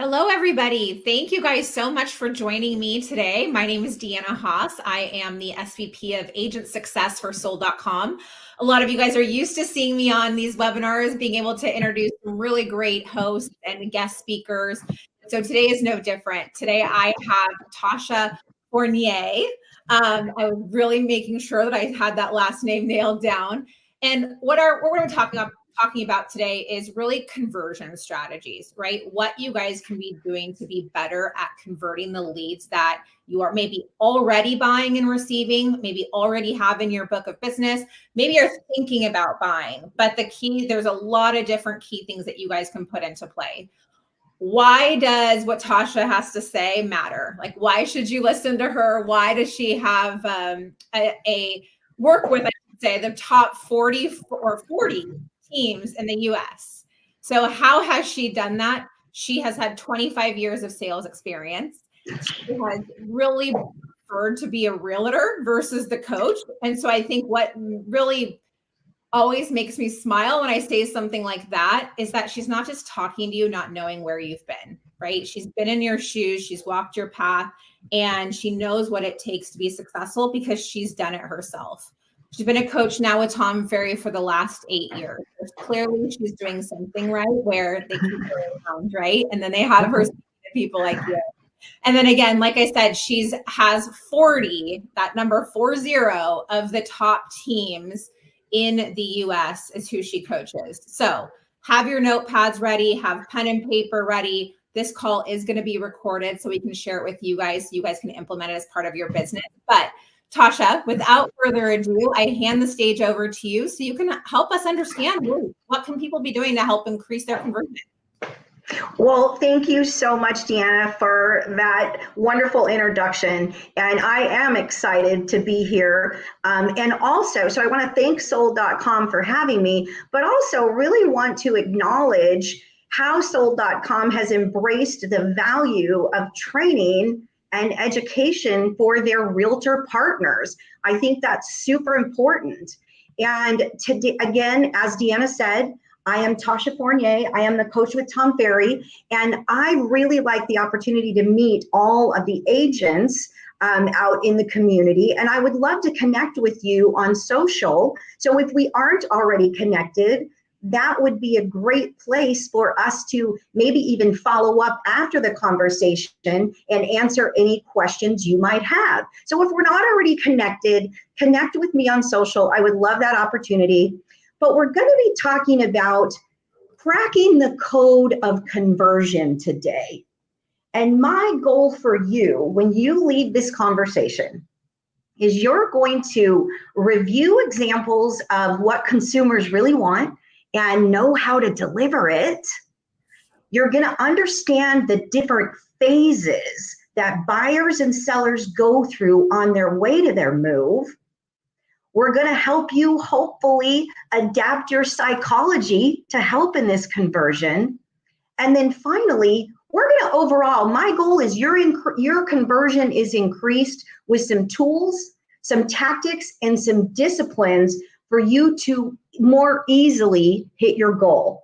Hello, everybody. Thank you guys so much for joining me today. My name is Deanna Haas. I am the SVP of Agent Success for Sold.com. A lot of you guys are used to seeing me on these webinars, being able to introduce some really great hosts and guest speakers. So today is no different. Today I have Tausha Fournier. I was really making sure that I had that last name nailed down. And what we're going to talking about today is really conversion strategies, right? What you guys can be doing to be better at converting the leads that you are maybe already buying and receiving, maybe already have in your book of business, maybe you're thinking about buying. But there's a lot of different key things that you guys can put into play. Why does what Tausha has to say matter? Like, why should you listen to her? Why does she have a work with, I should say, the top 40 teams in the US? So how has she done that? She has had 25 years of sales experience. She has really preferred to be a realtor versus the coach. And so I think what really always makes me smile when I say something like that is that she's not just talking to you, not knowing where you've been, right? She's been in your shoes, she's walked your path, and she knows what it takes to be successful because she's done it herself. She's been a coach now with Tom Ferry for the last 8 years. Clearly, she's doing something right where they keep her around, right? And then they have her people like you. And then again, like I said, has 40, that number 40 of the top teams in the US is who she coaches. So have your notepads ready, have pen and paper ready. This call is going to be recorded so we can share it with you guys. You guys can implement it as part of your business. But Tausha, without further ado, I hand the stage over to you so you can help us understand what can people be doing to help increase their conversion. Well, thank you so much, Deanna, for that wonderful introduction. And I am excited to be here. And also, so I want to thank Sold.com for having me, but also really want to acknowledge how Sold.com has embraced the value of training and education for their realtor partners. I think that's super important. And today, again, as Deanna said, I am Tausha Fournier. I am the coach with Tom Ferry, and I really like the opportunity to meet all of the agents out in the community, and I would love to connect with you on social. So if we aren't already connected, that would be a great place for us to maybe even follow up after the conversation and answer any questions you might have. So if we're not already connected, connect with me on social. I would love that opportunity. But we're going to be talking about cracking the code of conversion today. And my goal for you when you lead this conversation is you're going to review examples of what consumers really want and know how to deliver it. You're going to understand the different phases that buyers and sellers go through on their way to their move. We're going to help you hopefully adapt your psychology to help in this conversion. And then finally, we're going to overall, my goal is your conversion is increased with some tools, some tactics, and some disciplines for you to more easily hit your goal.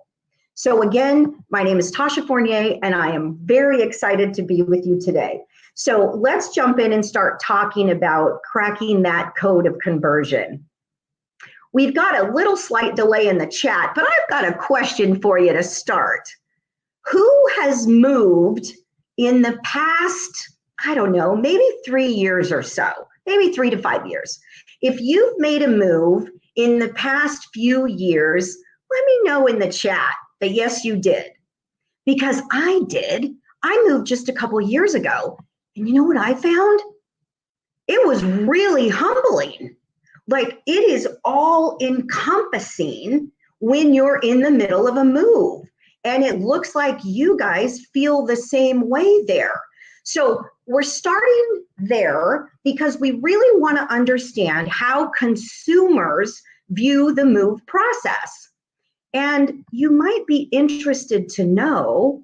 So again, my name is Tausha Fournier, and I am very excited to be with you today. So let's jump in and start talking about cracking that code of conversion. We've got a little slight delay in the chat, but I've got a question for you to start. Who has moved in the past, I don't know, maybe 3 years or so, maybe 3 to 5 years? If you've made a move in the past few years, let me know in the chat that yes, you did. Because I did. I moved just a couple of years ago. And you know what I found? It was really humbling. Like, it is all encompassing when you're in the middle of a move. And it looks like you guys feel the same way there. So we're starting there because we really want to understand how consumers view the move process. And you might be interested to know,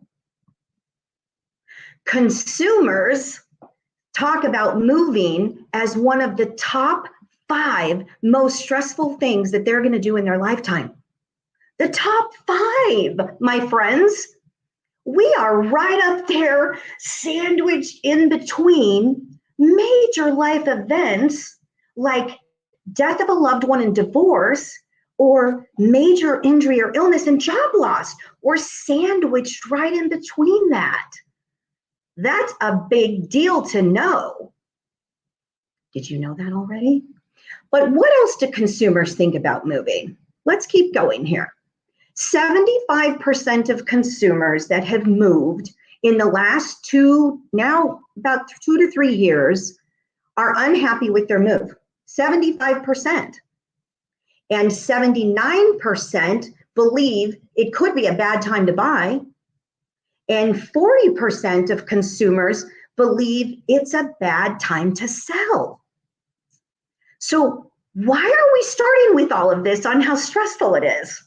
consumers talk about moving as one of the top 5 most stressful things that they're going to do in their lifetime. The top 5, my friends. We are right up there, sandwiched in between major life events like death of a loved one and divorce, or major injury or illness and job loss. We're sandwiched right in between that. That's a big deal to know. Did you know that already? But what else do consumers think about moving? Let's keep going here. 75% of consumers that have moved in the last about 2 to 3 years are unhappy with their move. 75%. And 79% believe it could be a bad time to buy. And 40% of consumers believe it's a bad time to sell. So why are we starting with all of this on how stressful it is?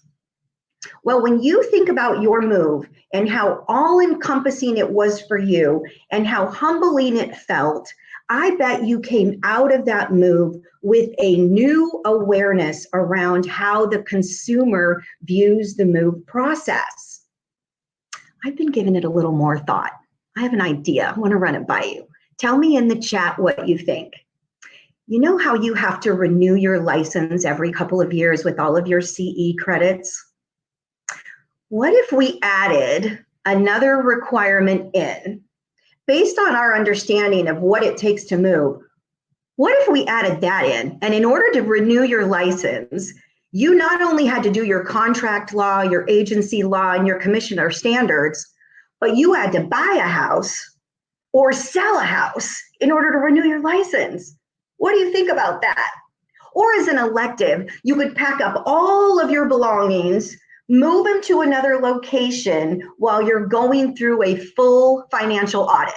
Well, when you think about your move and how all-encompassing it was for you and how humbling it felt, I bet you came out of that move with a new awareness around how the consumer views the move process. I've been giving it a little more thought. I have an idea. I want to run it by you. Tell me in the chat what you think. You know how you have to renew your license every couple of years with all of your CE credits? What if we added another requirement in, based on our understanding of what it takes to move? What if we added that in? And in order to renew your license, you not only had to do your contract law, your agency law, and your commissioner standards, but you had to buy a house or sell a house in order to renew your license. What do you think about that? Or as an elective, you could pack up all of your belongings, move them to another location while you're going through a full financial audit.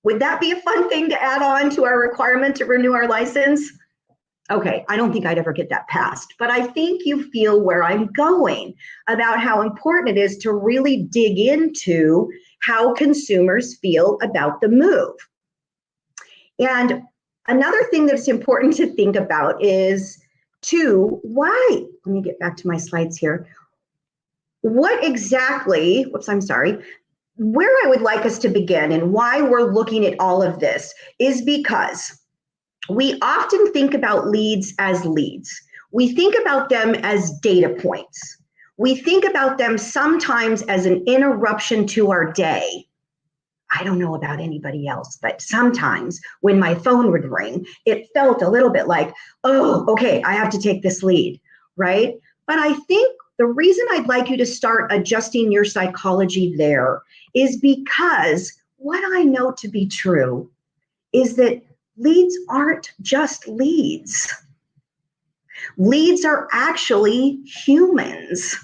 Would that be a fun thing to add on to our requirement to renew our license? Okay, I don't think I'd ever get that passed, but I think you feel where I'm going about how important it is to really dig into how consumers feel about the move. And another thing that's important to think about is, why? Let me get back to my slides here. What exactly, where I would like us to begin and why we're looking at all of this is because we often think about leads as leads. We think about them as data points. We think about them sometimes as an interruption to our day. I don't know about anybody else, but sometimes when my phone would ring, it felt a little bit like, oh, okay, I have to take this lead, right? But I think the reason I'd like you to start adjusting your psychology there is because what I know to be true is that leads aren't just leads. Leads are actually humans.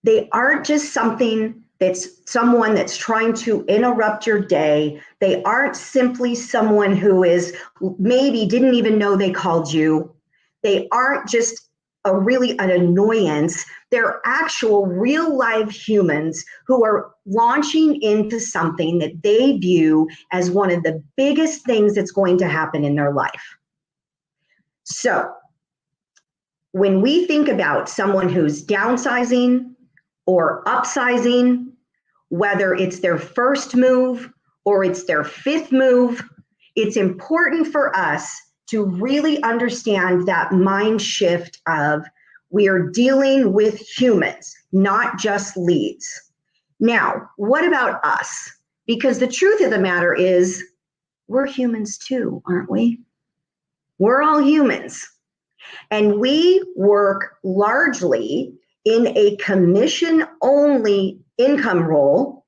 They aren't just someone that's trying to interrupt your day. They aren't simply someone who is maybe didn't even know they called you. They aren't just an annoyance. They're actual real live humans who are launching into something that they view as one of the biggest things that's going to happen in their life. So when we think about someone who's downsizing or upsizing, whether it's their first move or it's their fifth move, it's important for us to really understand that mind shift of we are dealing with humans, not just leads. Now, what about us? Because the truth of the matter is we're humans too, aren't we? We're all humans. And we work largely in a commission-only income role.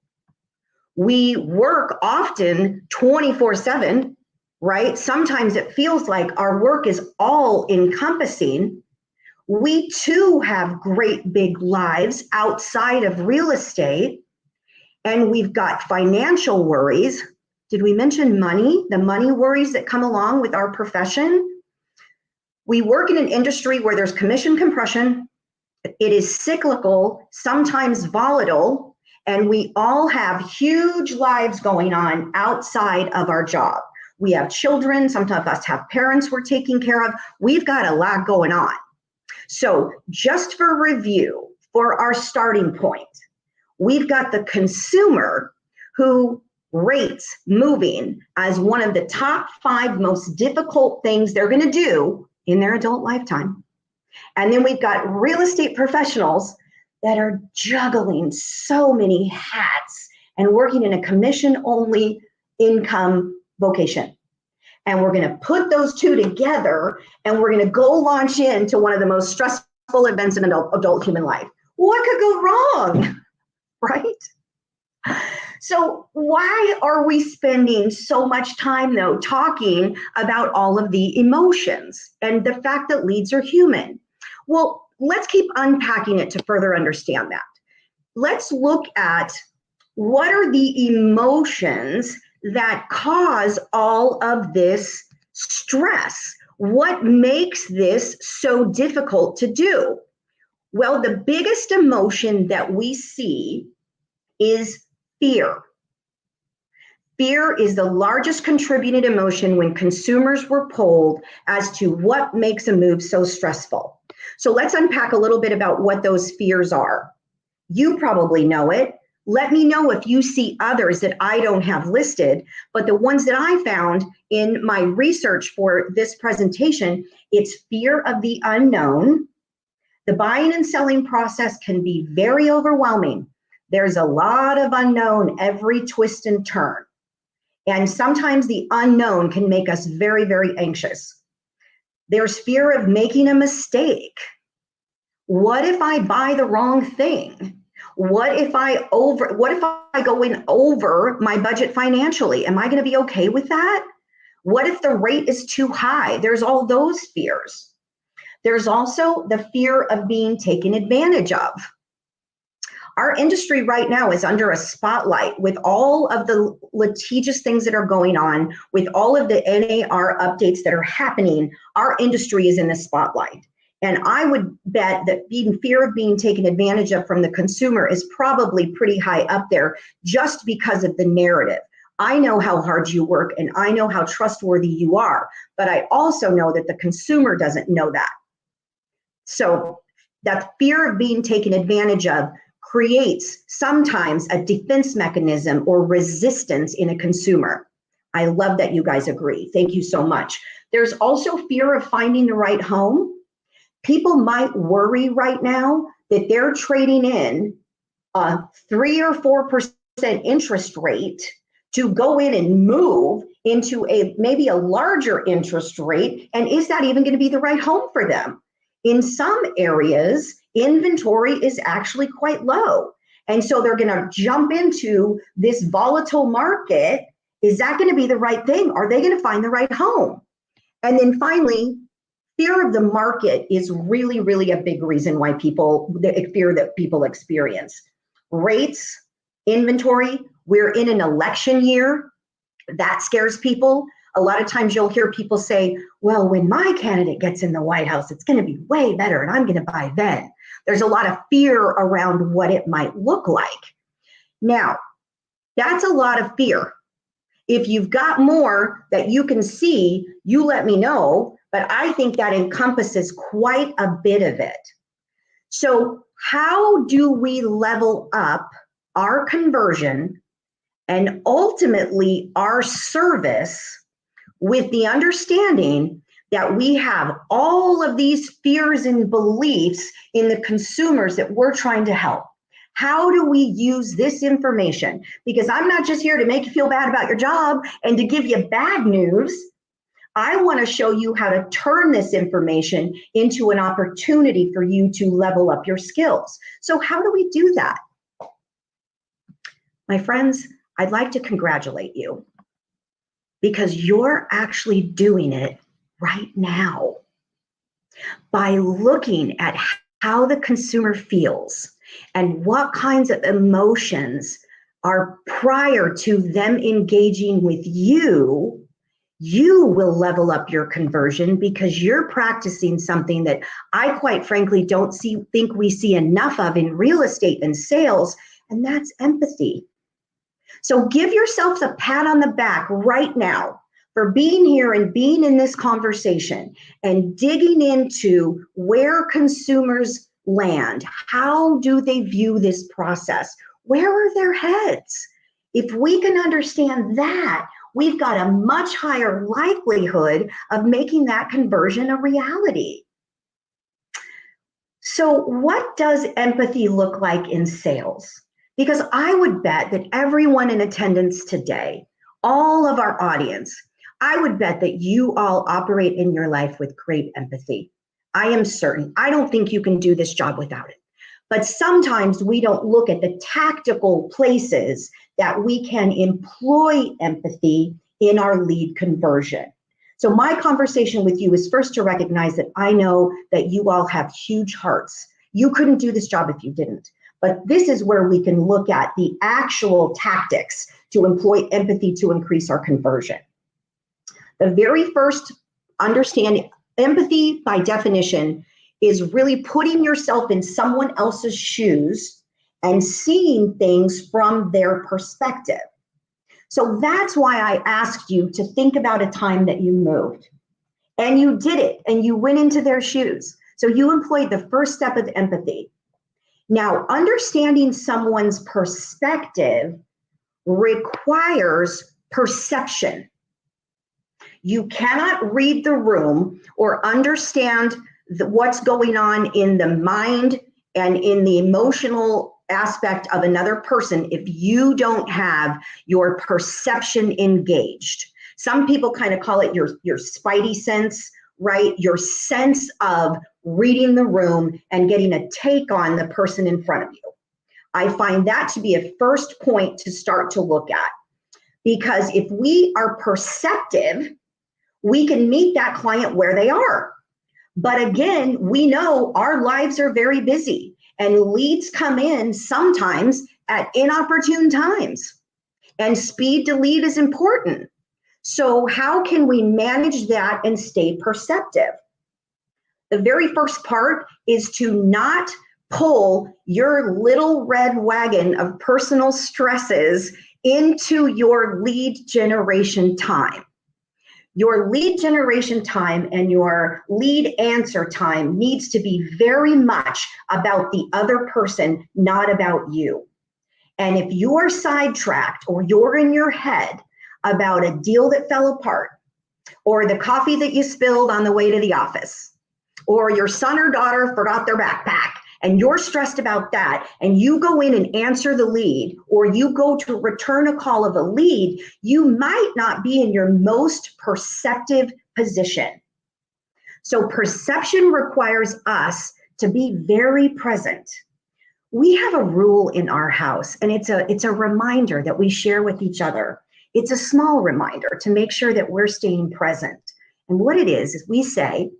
We work often 24/7, right? Sometimes it feels like our work is all encompassing. We too have great big lives outside of real estate, and we've got financial worries. Did we mention money? The money worries that come along with our profession? We work in an industry where there's commission compression. It is cyclical, sometimes volatile, and we all have huge lives going on outside of our job. We have children, some of us have parents we're taking care of. We've got a lot going on. So just for review, for our starting point. We've got the consumer who rates moving as one of the top 5 most difficult things they're going to do in their adult lifetime. And then we've got real estate professionals that are juggling so many hats and working in a commission-only income vocation. And we're going to put those two together and we're going to go launch into one of the most stressful events in adult human life. What could go wrong, right? So why are we spending so much time, though, talking about all of the emotions and the fact that leads are human? Well, let's keep unpacking it to further understand that. Let's look at what are the emotions that cause all of this stress. What makes this so difficult to do? Well, the biggest emotion that we see is fear. Fear is the largest contributing emotion when consumers were polled as to what makes a move so stressful. So let's unpack a little bit about what those fears are. You probably know it. Let me know if you see others that I don't have listed, but the ones that I found in my research for this presentation, it's fear of the unknown. The buying and selling process can be very overwhelming. There's a lot of unknown every twist and turn. And sometimes the unknown can make us very, very anxious. There's fear of making a mistake. What if I buy the wrong thing? What if I go in over my budget financially? Am I going to be okay with that? What if the rate is too high? There's all those fears. There's also the fear of being taken advantage of. Our industry right now is under a spotlight with all of the litigious things that are going on, with all of the NAR updates that are happening. Our industry is in the spotlight. And I would bet that fear of being taken advantage of from the consumer is probably pretty high up there just because of the narrative. I know how hard you work and I know how trustworthy you are, but I also know that the consumer doesn't know that. So that fear of being taken advantage of creates sometimes a defense mechanism or resistance in a consumer. I love that you guys agree. Thank you so much. There's also fear of finding the right home. People might worry right now that they're trading in a 3 or 4% interest rate to go in and move into maybe a larger interest rate. And is that even going to be the right home for them? In some areas, inventory is actually quite low. And so they're going to jump into this volatile market. Is that going to be the right thing? Are they going to find the right home? And then finally, fear of the market is really, really a big reason why fear that people experience. Rates, inventory, we're in an election year. That scares people. A lot of times you'll hear people say, well, when my candidate gets in the White House, it's going to be way better and I'm going to buy then. There's a lot of fear around what it might look like. Now, that's a lot of fear. If you've got more that you can see, you let me know, but I think that encompasses quite a bit of it. So how do we level up our conversion and ultimately our service with the understanding that we have all of these fears and beliefs in the consumers that we're trying to help? How do we use this information? Because I'm not just here to make you feel bad about your job and to give you bad news. I want to show you how to turn this information into an opportunity for you to level up your skills. So how do we do that? My friends, I'd like to congratulate you because you're actually doing it right now by looking at how the consumer feels and what kinds of emotions are prior to them engaging with you. You will level up your conversion because you're practicing something that I quite frankly don't think we see enough of in real estate and sales, and that's empathy. So give yourself a pat on the back right now for being here and being in this conversation and digging into where consumers land? How do they view this process? Where are their heads? If we can understand that, we've got a much higher likelihood of making that conversion a reality. So what does empathy look like in sales? Because I would bet that everyone in attendance today, all of our audience, I would bet that you all operate in your life with great empathy. I am certain. I don't think you can do this job without it. But sometimes we don't look at the tactical places that we can employ empathy in our lead conversion. So my conversation with you is first to recognize that I know that you all have huge hearts. You couldn't do this job if you didn't. But this is where we can look at the actual tactics to employ empathy to increase our conversion. The very first understanding, empathy by definition is really putting yourself in someone else's shoes and seeing things from their perspective. So that's why I asked you to think about a time that you moved and you did it and you went into their shoes. So you employed the first step of empathy. Now, understanding someone's perspective requires perception. You cannot read the room or understand what's going on in the mind and in the emotional aspect of another person if you don't have your perception engaged. Some people kind of call it your spidey sense, right? Your sense of reading the room and getting a take on the person in front of you. I find that to be a first point to start to look at, because if we are perceptive, we can meet that client where they are. But again, we know our lives are very busy and leads come in sometimes at inopportune times. And speed to lead is important. So how can we manage that and stay perceptive? The very first part is to not pull your little red wagon of personal stresses into your lead generation time. Your lead generation time and your lead answer time needs to be very much about the other person, not about you. And if you're sidetracked or you're in your head about a deal that fell apart, or the coffee that you spilled on the way to the office, or your son or daughter forgot their backpack, and you're stressed about that, and you go in and answer the lead, or you go to return a call of a lead, you might not be in your most perceptive position. So perception requires us to be very present. We have a rule in our house, and it's a reminder that we share with each other. It's a small reminder to make sure that we're staying present. And what it is we say,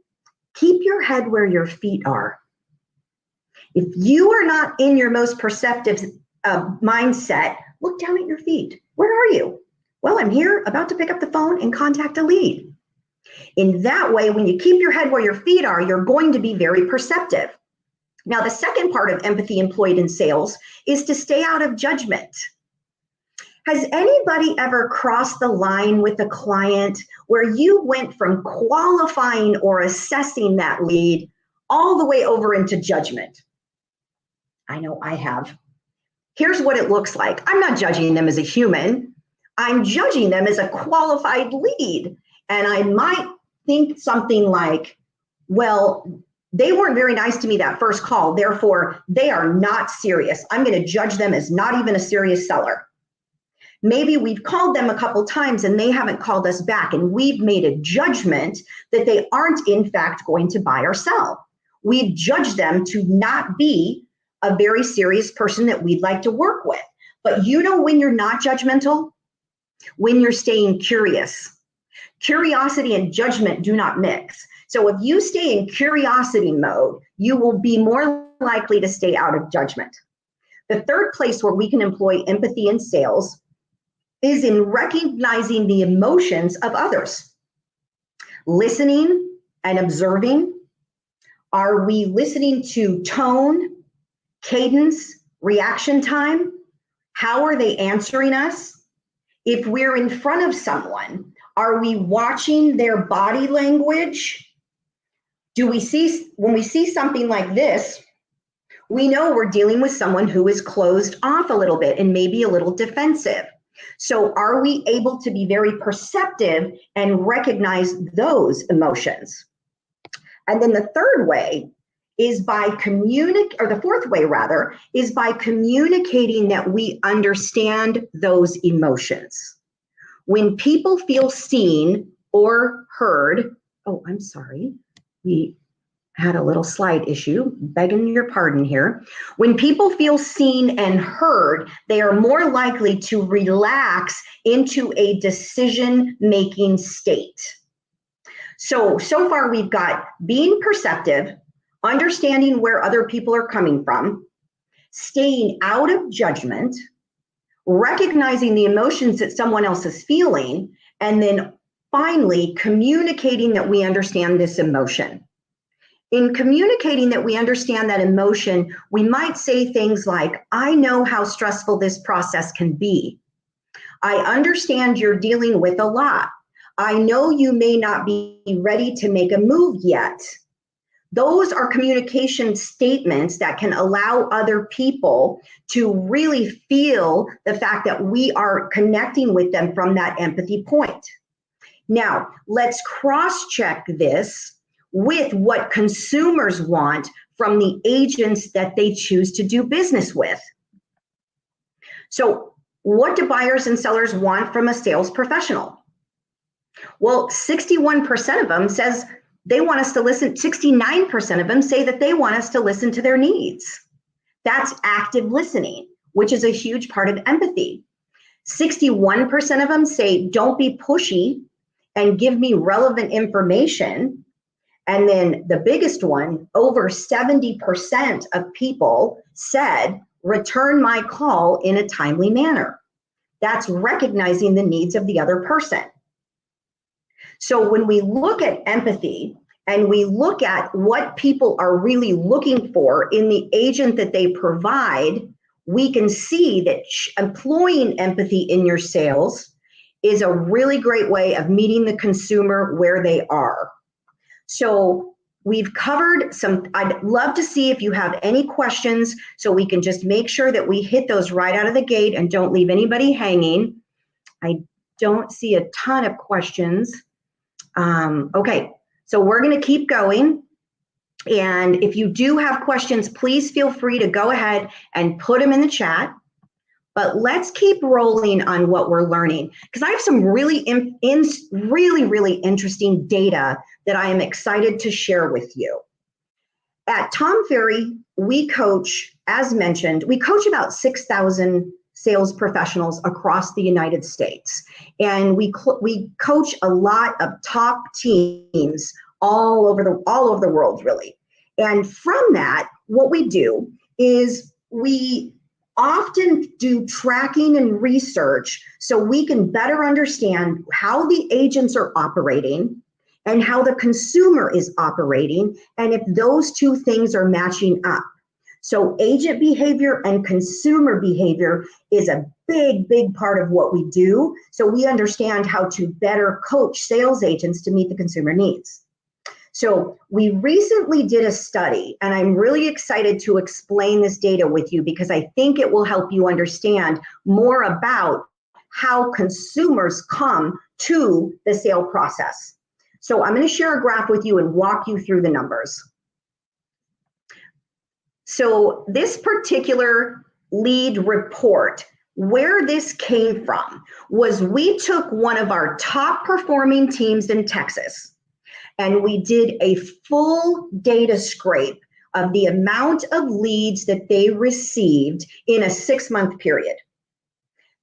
keep your head where your feet are. If you are not in your most perceptive mindset, look down at your feet. Where are you? Well, I'm here about to pick up the phone and contact a lead. In that way, when you keep your head where your feet are, you're going to be very perceptive. Now, the second part of empathy employed in sales is to stay out of judgment. Has anybody ever crossed the line with a client where you went from qualifying or assessing that lead all the way over into judgment? I know I have. Here's what it looks like. I'm not judging them as a human. I'm judging them as a qualified lead. And I might think something like, well, they weren't very nice to me that first call, therefore they are not serious. I'm going to judge them as not even a serious seller. Maybe we've called them a couple times and they haven't called us back, and we've made a judgment that they aren't in fact going to buy or sell. We've judged them to not be a very serious person that we'd like to work with. But you know when you're not judgmental? When you're staying curious. Curiosity and judgment do not mix. So if you stay in curiosity mode, you will be more likely to stay out of judgment. The third place where we can employ empathy in sales is in recognizing the emotions of others. Listening and observing. Are we listening to tone, cadence, reaction time? How are they answering us? If we're in front of someone, are we watching their body language? Do we see, when we see something like this, we know we're dealing with someone who is closed off a little bit and maybe a little defensive. So are we able to be very perceptive and recognize those emotions? And then the third way is by the fourth way rather, is by communicating that we understand those emotions. When people feel seen or heard, oh, I'm sorry, we had a little slide issue, begging your pardon here. When people feel seen and heard, they are more likely to relax into a decision-making state. So far we've got being perceptive, understanding where other people are coming from, staying out of judgment, recognizing the emotions that someone else is feeling, and then finally communicating that we understand this emotion. In communicating that we understand that emotion, we might say things like, I know how stressful this process can be. I understand you're dealing with a lot. I know you may not be ready to make a move yet. Those are communication statements that can allow other people to really feel the fact that we are connecting with them from that empathy point. Now, let's cross-check this with what consumers want from the agents that they choose to do business with. So, what do buyers and sellers want from a sales professional? Well, 61% of them says they want us to listen. 69% of them say that they want us to listen to their needs. That's active listening, which is a huge part of empathy. 61% of them say, don't be pushy and give me relevant information. And then the biggest one, over 70% of people said, return my call in a timely manner. That's recognizing the needs of the other person. So when we look at empathy and we look at what people are really looking for in the agent that they provide, we can see that employing empathy in your sales is a really great way of meeting the consumer where they are. So we've covered some. I'd love to see if you have any questions so we can just make sure that we hit those right out of the gate and don't leave anybody hanging. I don't see a ton of questions. Okay, so we're going to keep going. And if you do have questions, please feel free to go ahead and put them in the chat. But let's keep rolling on what we're learning, because I have some really interesting data that I am excited to share with you. At Tom Ferry, we coach, as mentioned, we coach about 6,000 sales professionals across the United States. And we coach a lot of top teams all over the world, really. And from that, what we do is we often do tracking and research so we can better understand how the agents are operating and how the consumer is operating, and if those two things are matching up. So agent behavior and consumer behavior is a big part of what we do. So we understand how to better coach sales agents to meet the consumer needs. So we recently did a study, and I'm really excited to explain this data with you because I think it will help you understand more about how consumers come to the sale process. So I'm going to share a graph with you and walk you through the numbers. So this particular lead report, where this came from was we took one of our top performing teams in Texas, and we did a full data scrape of the amount of leads that they received in a 6-month period.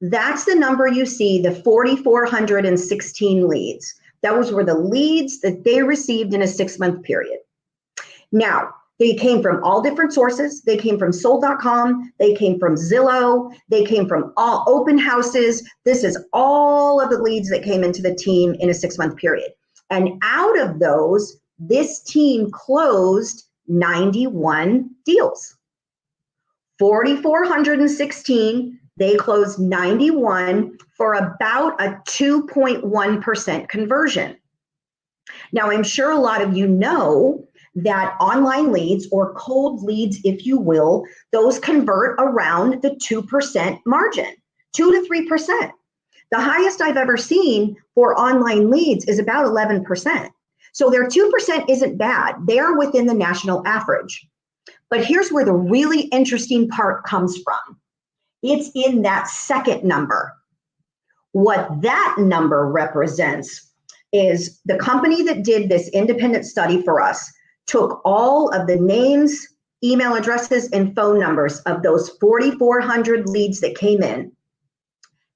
That's the number you see, the 4,416 leads. Those were the leads that they received in a 6-month period. Now, they came from all different sources. They came from sold.com. They came from Zillow. They came from all open houses. This is all of the leads that came into the team in a 6-month period. And out of those, this team closed 91 deals. 4,416, they closed 91 for about a 2.1% conversion. Now, I'm sure a lot of you know that online leads, or cold leads, if you will, those convert around the 2% margin, 2 to 3%. The highest I've ever seen for online leads is about 11%. So their 2% isn't bad. They're within the national average. But here's where the really interesting part comes from. It's in that second number. What that number represents is the company that did this independent study for us took all of the names, email addresses, and phone numbers of those 4,400 leads that came in,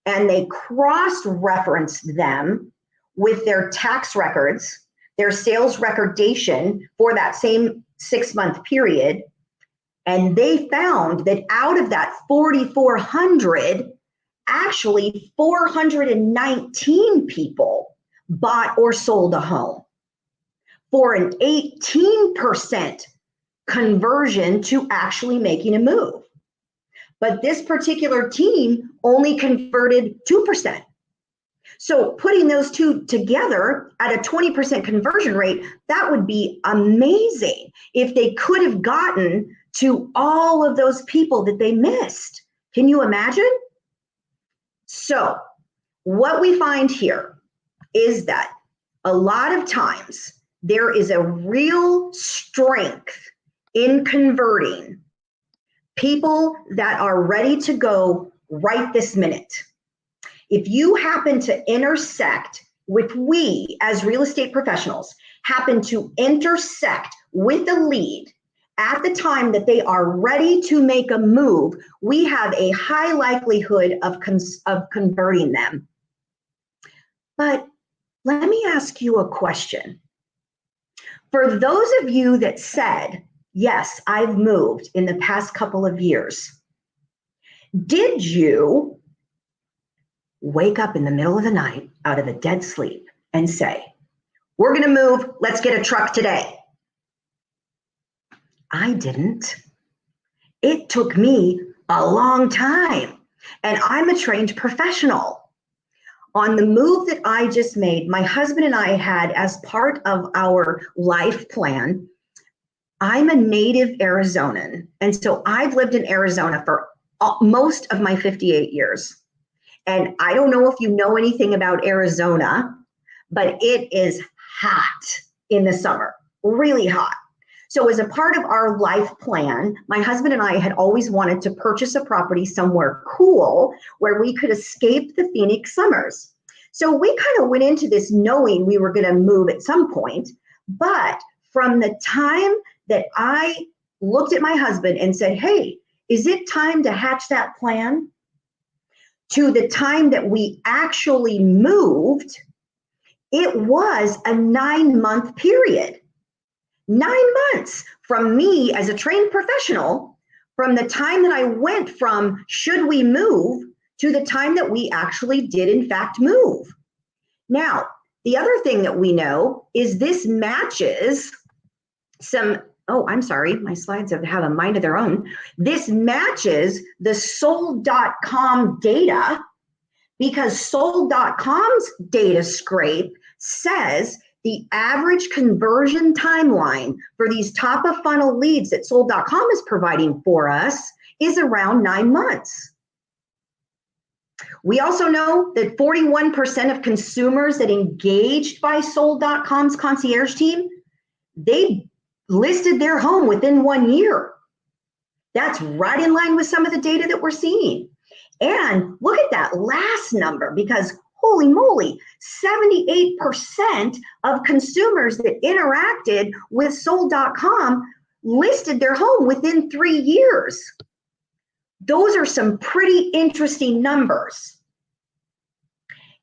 and they cross-referenced them with their tax records, their sales recordation for that same 6-month period, and they found that out of that 4,400, actually 419 people bought or sold a home, for an 18% conversion to actually making a move. But this particular team only converted 2%. So putting those two together at a 20% conversion rate, that would be amazing if they could have gotten to all of those people that they missed. Can you imagine? So what we find here is that a lot of times there is a real strength in converting people that are ready to go right this minute. If you happen to intersect with, we as real estate professionals happen to intersect with a lead at the time that they are ready to make a move, we have a high likelihood of converting them. But let me ask you a question. For those of you that said, yes, I've moved in the past couple of years, did you wake up in the middle of the night out of a dead sleep and say, we're going to move, let's get a truck today? I didn't. It took me a long time, and I'm a trained professional. On the move that I just made, my husband and I had, as part of our life plan, I'm a native Arizonan. And so I've lived in Arizona for most of my 58 years. And I don't know if you know anything about Arizona, but it is hot in the summer, really hot. So as a part of our life plan, my husband and I had always wanted to purchase a property somewhere cool where we could escape the Phoenix summers. So we kind of went into this knowing we were going to move at some point. But from the time that I looked at my husband and said, hey, is it time to hatch that plan, to the time that we actually moved, it was a 9-month period. 9 months from me as a trained professional, from the time that I went from should we move to the time that we actually did in fact move. Now, the other thing that we know is this matches some, oh, I'm sorry, my slides have a mind of their own. This matches the sold.com data, because sold.com's data scrape says the average conversion timeline for these top of funnel leads that sold.com is providing for us is around 9 months. We also know that 41% of consumers that engaged by sold.com's concierge team, they listed their home within 1 year. That's right in line with some of the data that we're seeing. And look at that last number, because holy moly, 78% of consumers that interacted with sold.com listed their home within 3 years. Those are some pretty interesting numbers.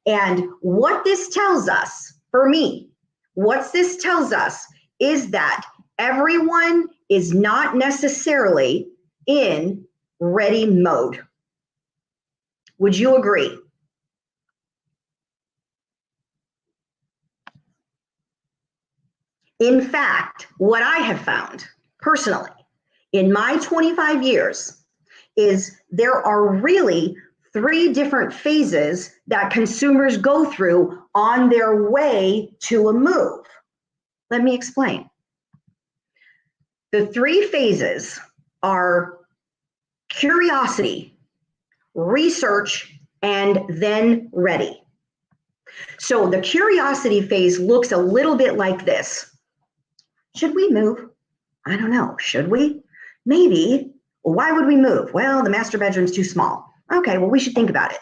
And what this tells us, for me, what this tells us is that everyone is not necessarily in ready mode. Would you agree? In fact, what I have found personally in my 25 years is there are really 3 different phases that consumers go through on their way to a move. Let me explain. The three phases are curiosity, research, and then ready. So the curiosity phase looks a little bit like this. Should we move? I don't know. Should we? Maybe. Why would we move? Well, the master bedroom's too small. Okay, well, we should think about it.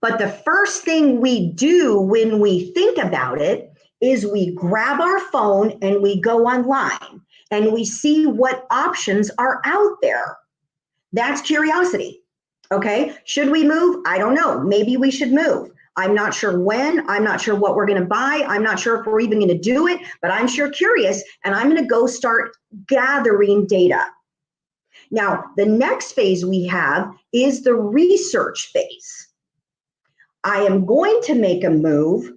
But the first thing we do when we think about it is we grab our phone and we go online and we see what options are out there. That's curiosity. Okay, should we move? I don't know. Maybe we should move. I'm not sure when. I'm not sure what we're going to buy. I'm not sure if we're even going to do it, but I'm sure curious, and I'm going to go start gathering data. Now, the next phase we have is the research phase. I am going to make a move.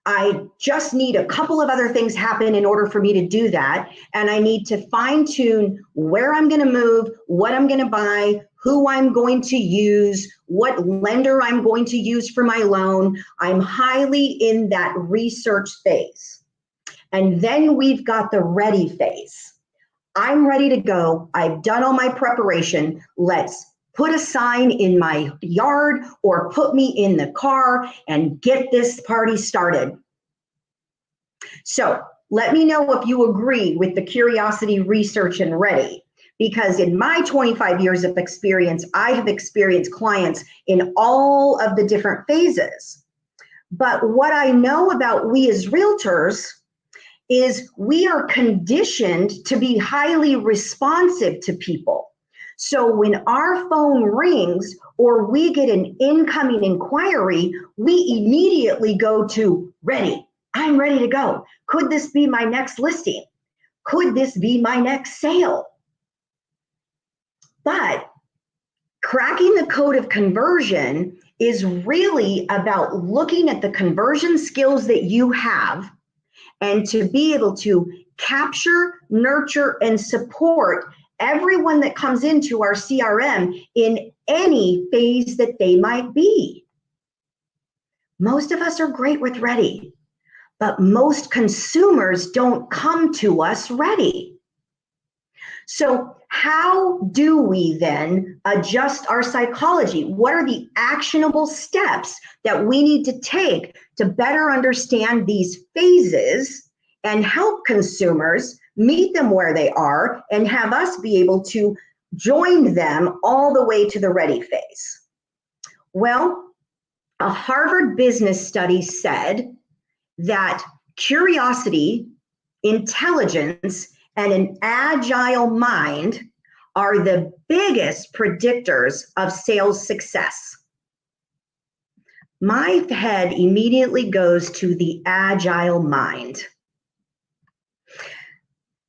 I just need a couple of other things happen in order for me to do that. And I need to fine tune where I'm going to move, what I'm going to buy, who I'm going to use, what lender I'm going to use for my loan. I'm highly in that research phase. And then we've got the ready phase. I'm ready to go. I've done all my preparation. Let's put a sign in my yard or put me in the car and get this party started. So let me know if you agree with the curiosity, research, and ready. Because in my 25 years of experience, I have experienced clients in all of the different phases. But what I know about we as realtors is we are conditioned to be highly responsive to people. So when our phone rings or we get an incoming inquiry, we immediately go to ready. I'm ready to go. Could this be my next listing? Could this be my next sale? But cracking the code of conversion is really about looking at the conversion skills that you have and to be able to capture, nurture, and support everyone that comes into our CRM in any phase that they might be. Most of us are great with ready, but most consumers don't come to us ready. So how do we then adjust our psychology? What are the actionable steps that we need to take to better understand these phases and help consumers meet them where they are and have us be able to join them all the way to the ready phase? Well, a Harvard business study said that curiosity, intelligence, and an agile mind are the biggest predictors of sales success. My head immediately goes to the agile mind.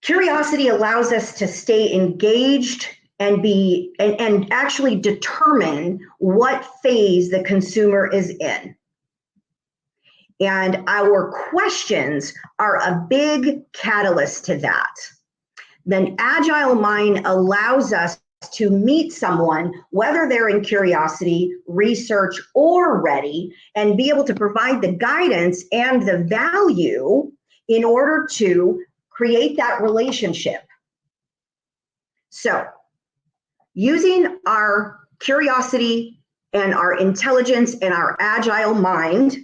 Curiosity allows us to stay engaged and actually determine what phase the consumer is in. And our questions are a big catalyst to that. Then agile mind allows us to meet someone, whether they're in curiosity, research, or ready, and be able to provide the guidance and the value in order to create that relationship. So, using our curiosity and our intelligence and our agile mind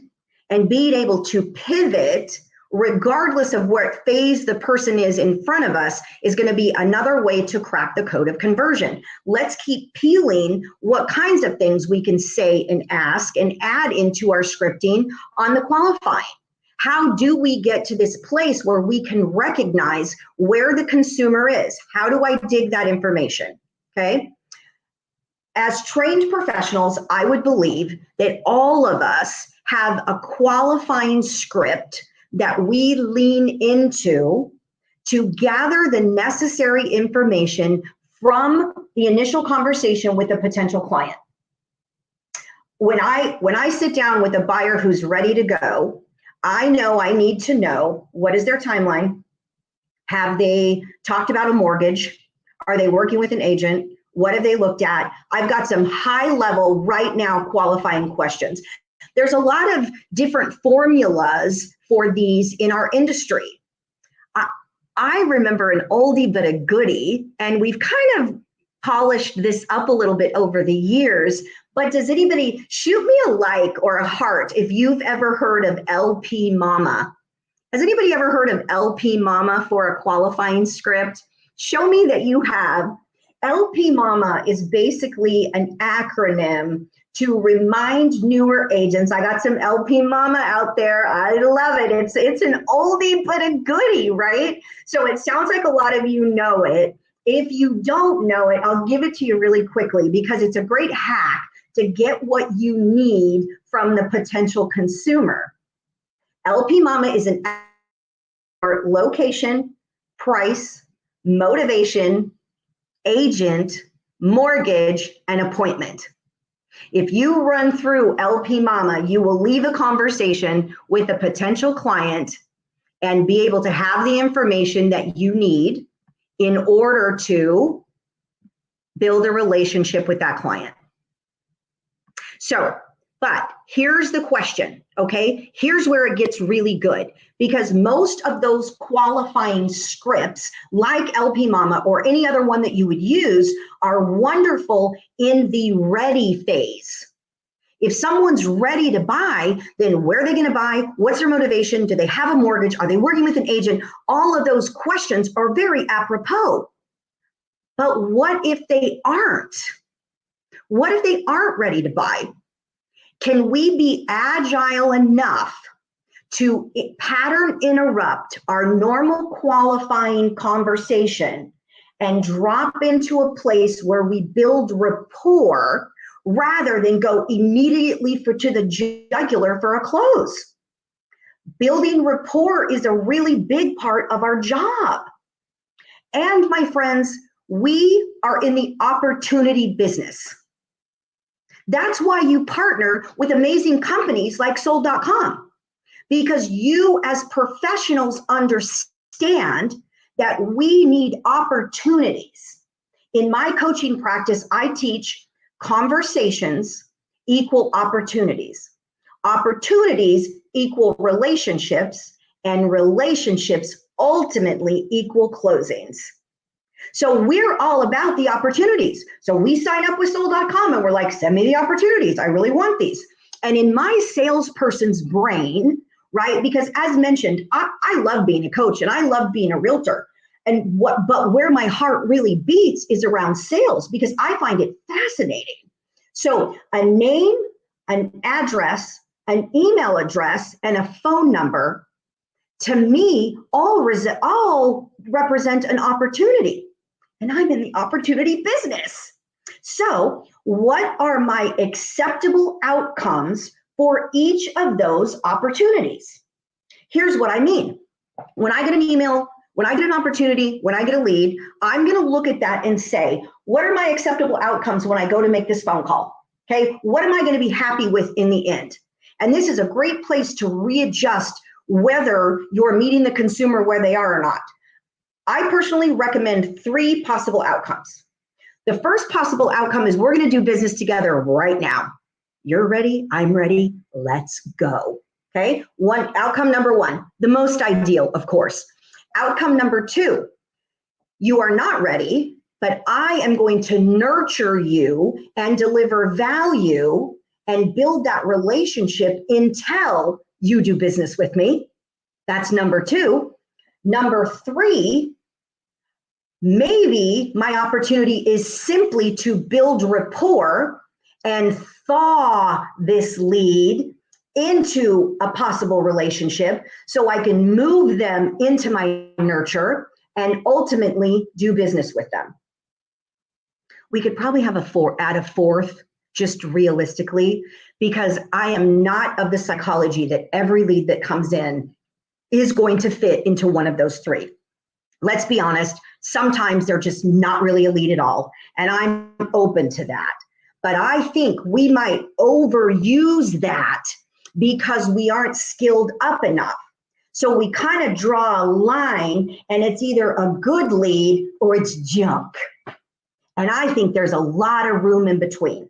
and being able to pivot regardless of what phase the person is in front of us is going to be another way to crack the code of conversion. Let's keep peeling what kinds of things we can say and ask and add into our scripting on the qualifying. How do we get to this place where we can recognize where the consumer is? How do I dig that information? Okay. As trained professionals, I would believe that all of us have a qualifying script that we lean into to gather the necessary information from the initial conversation with a potential client. When I sit down with a buyer who's ready to go, I know I need to know what is their timeline. Have they talked about a mortgage? Are they working with an agent? What have they looked at? I've got some high level right now qualifying questions. There's a lot of different formulas for these in our industry. I remember an oldie but a goodie, and we've kind of polished this up a little bit over the years, but does anybody shoot me a like or a heart if you've ever heard of LP Mama? Has anybody ever heard of LP Mama for a qualifying script? Show me that you have. LP Mama is basically an acronym to remind newer agents. I got some LP Mama out there. I love it. It's an oldie but a goodie, right? So it sounds like a lot of you know it. If you don't know it, I'll give it to you really quickly because it's a great hack to get what you need from the potential consumer. LP Mama is an location, price, motivation, agent, mortgage, and appointment. If you run through LP Mama, you will leave a conversation with a potential client and be able to have the information that you need in order to build a relationship with that client. So, but here's the question, okay? Here's where it gets really good because most of those qualifying scripts like LP Mama or any other one that you would use are wonderful in the ready phase. If someone's ready to buy, then where are they going to buy? What's their motivation? Do they have a mortgage? Are they working with an agent? All of those questions are very apropos. But what if they aren't? What if they aren't ready to buy? Can we be agile enough to pattern interrupt our normal qualifying conversation and drop into a place where we build rapport rather than go immediately to the jugular for a close? Building rapport is a really big part of our job. And my friends, we are in the opportunity business. That's why you partner with amazing companies like sold.com, because you as professionals understand that we need opportunities. In my coaching practice, I teach conversations equal opportunities. Opportunities equal relationships, and relationships ultimately equal closings. So we're all about the opportunities. So we sign up with sold.com and we're like, send me the opportunities. I really want these. And in my salesperson's brain, right? Because as mentioned, I love being a coach and I love being a realtor. But where my heart really beats is around sales because I find it fascinating. So a name, an address, an email address, and a phone number, to me, all represent an opportunity. And I'm in the opportunity business. So what are my acceptable outcomes for each of those opportunities? Here's what I mean. When I get an email, when I get an opportunity, when I get a lead, I'm going to look at that and say, what are my acceptable outcomes when I go to make this phone call? Okay, what am I going to be happy with in the end? And this is a great place to readjust whether you're meeting the consumer where they are or not. I personally recommend 3 possible outcomes. The first possible outcome is we're going to do business together right now. You're ready, I'm ready, let's go. Okay, outcome number 1, the most ideal, of course. Outcome number 2, you are not ready, but I am going to nurture you and deliver value and build that relationship until you do business with me. That's number 2. Number 3, maybe my opportunity is simply to build rapport and thaw this lead into a possible relationship so I can move them into my nurture and ultimately do business with them. We could probably have add a fourth, just realistically, because I am not of the psychology that every lead that comes in is going to fit into one of those 3. Let's be honest, sometimes they're just not really a lead at all, and I'm open to that. But I think we might overuse that because we aren't skilled up enough. So we kind of draw a line, and it's either a good lead or it's junk. And I think there's a lot of room in between.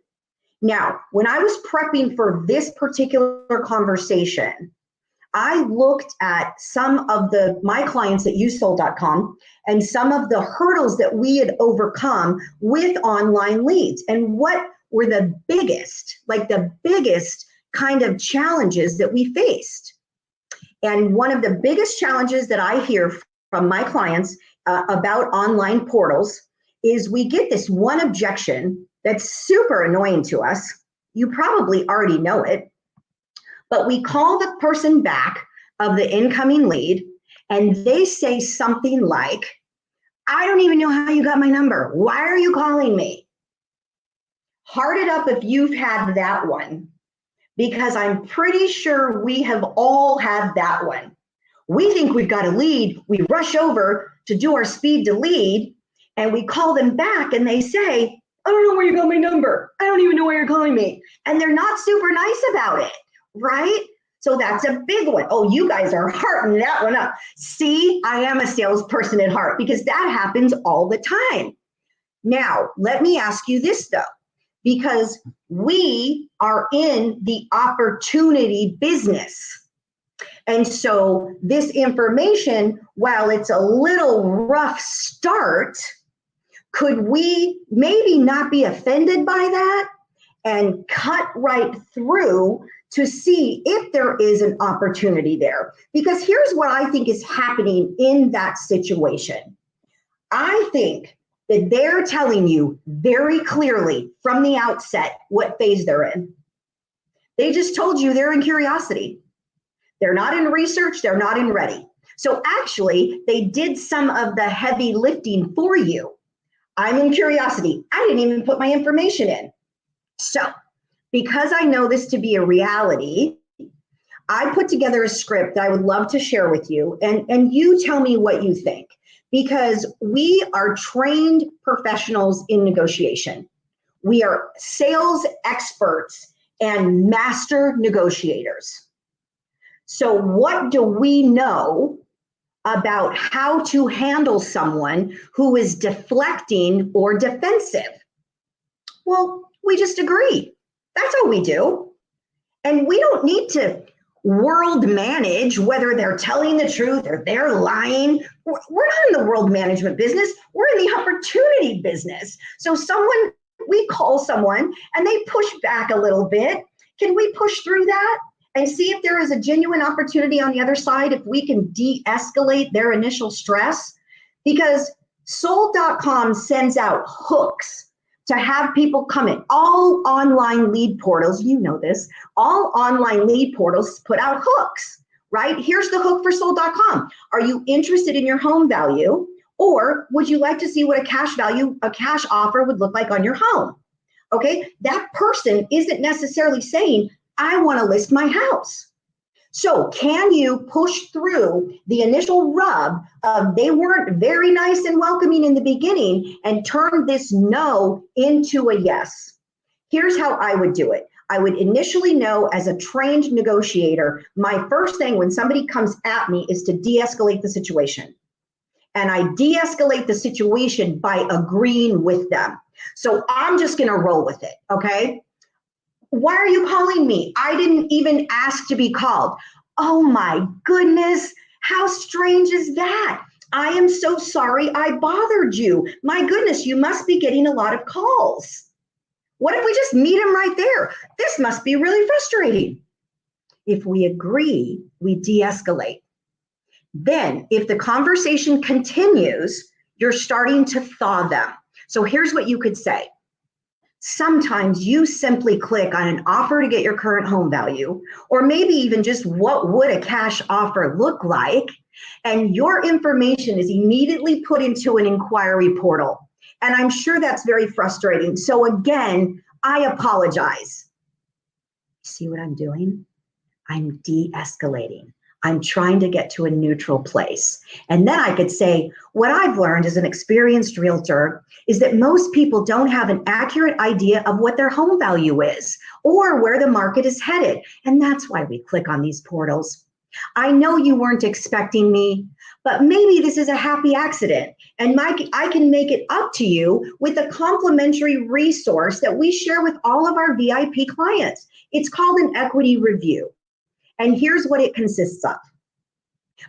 Now, when I was prepping for this particular conversation, I looked at some of my clients that use sold.com and some of the hurdles that we had overcome with online leads, and what were the biggest kind of challenges that we faced. And one of the biggest challenges that I hear from my clients about online portals is we get this one objection that's super annoying to us. You probably already know it, but we call the person back of the incoming lead and they say something like, I don't even know how you got my number. Why are you calling me? Heart it up if you've had that one, because I'm pretty sure we have all had that one. We think we've got a lead, we rush over to do our speed to lead, and we call them back and they say, I don't know where you got my number. I don't even know why you're calling me. And they're not super nice about it, right? So that's a big one. Oh, you guys are hearting that one up. See, I am a salesperson at heart, because that happens all the time. Now, let me ask you this though, because we are in the opportunity business. And so this information, while it's a little rough start, could we maybe not be offended by that and cut right through to see if there is an opportunity there? Because here's what I think is happening in that situation. I think that they're telling you very clearly from the outset what phase they're in. They just told you they're in curiosity. They're not in research, they're not in ready. So actually, they did some of the heavy lifting for you. I'm in curiosity. I didn't even put my information in. So because I know this to be a reality, I put together a script that I would love to share with you, and you tell me what you think. Because we are trained professionals in negotiation. We are sales experts and master negotiators. So what do we know about how to handle someone who is deflecting or defensive? Well, we just agree. That's all we do. And we don't need to world manage whether they're telling the truth or they're lying. We're not in the world management business. We're in the opportunity business. So we call someone and they push back a little bit. Can we push through that and see if there is a genuine opportunity on the other side, if we can de-escalate their initial stress? Because sold.com sends out hooks to have people come in. All online lead portals, you know this, all online lead portals put out hooks, right? Here's the hook for sold.com. Are you interested in your home value? Or would you like to see what a cash offer would look like on your home? Okay, that person isn't necessarily saying, I want to list my house. So can you push through the initial rub of they weren't very nice and welcoming in the beginning and turn this no into a yes? Here's how I would do it. I would initially know, as a trained negotiator, my first thing when somebody comes at me is to de-escalate the situation. And I de-escalate the situation by agreeing with them. So I'm just going to roll with it, okay? Why are you calling me? I didn't even ask to be called. Oh my goodness, how strange is that? I am so sorry I bothered you. My goodness, you must be getting a lot of calls. What if we just meet him right there? This must be really frustrating. If we agree, we de-escalate. Then if the conversation continues, you're starting to thaw them. So here's what you could say. Sometimes you simply click on an offer to get your current home value, or maybe even just what would a cash offer look like, and your information is immediately put into an inquiry portal. And I'm sure that's very frustrating. So again, I apologize. See what I'm doing? I'm de-escalating. I'm trying to get to a neutral place. And then I could say, what I've learned as an experienced realtor is that most people don't have an accurate idea of what their home value is or where the market is headed. And that's why we click on these portals. I know you weren't expecting me, but maybe this is a happy accident. And I can make it up to you with a complimentary resource that we share with all of our VIP clients. It's called an equity review. And here's what it consists of.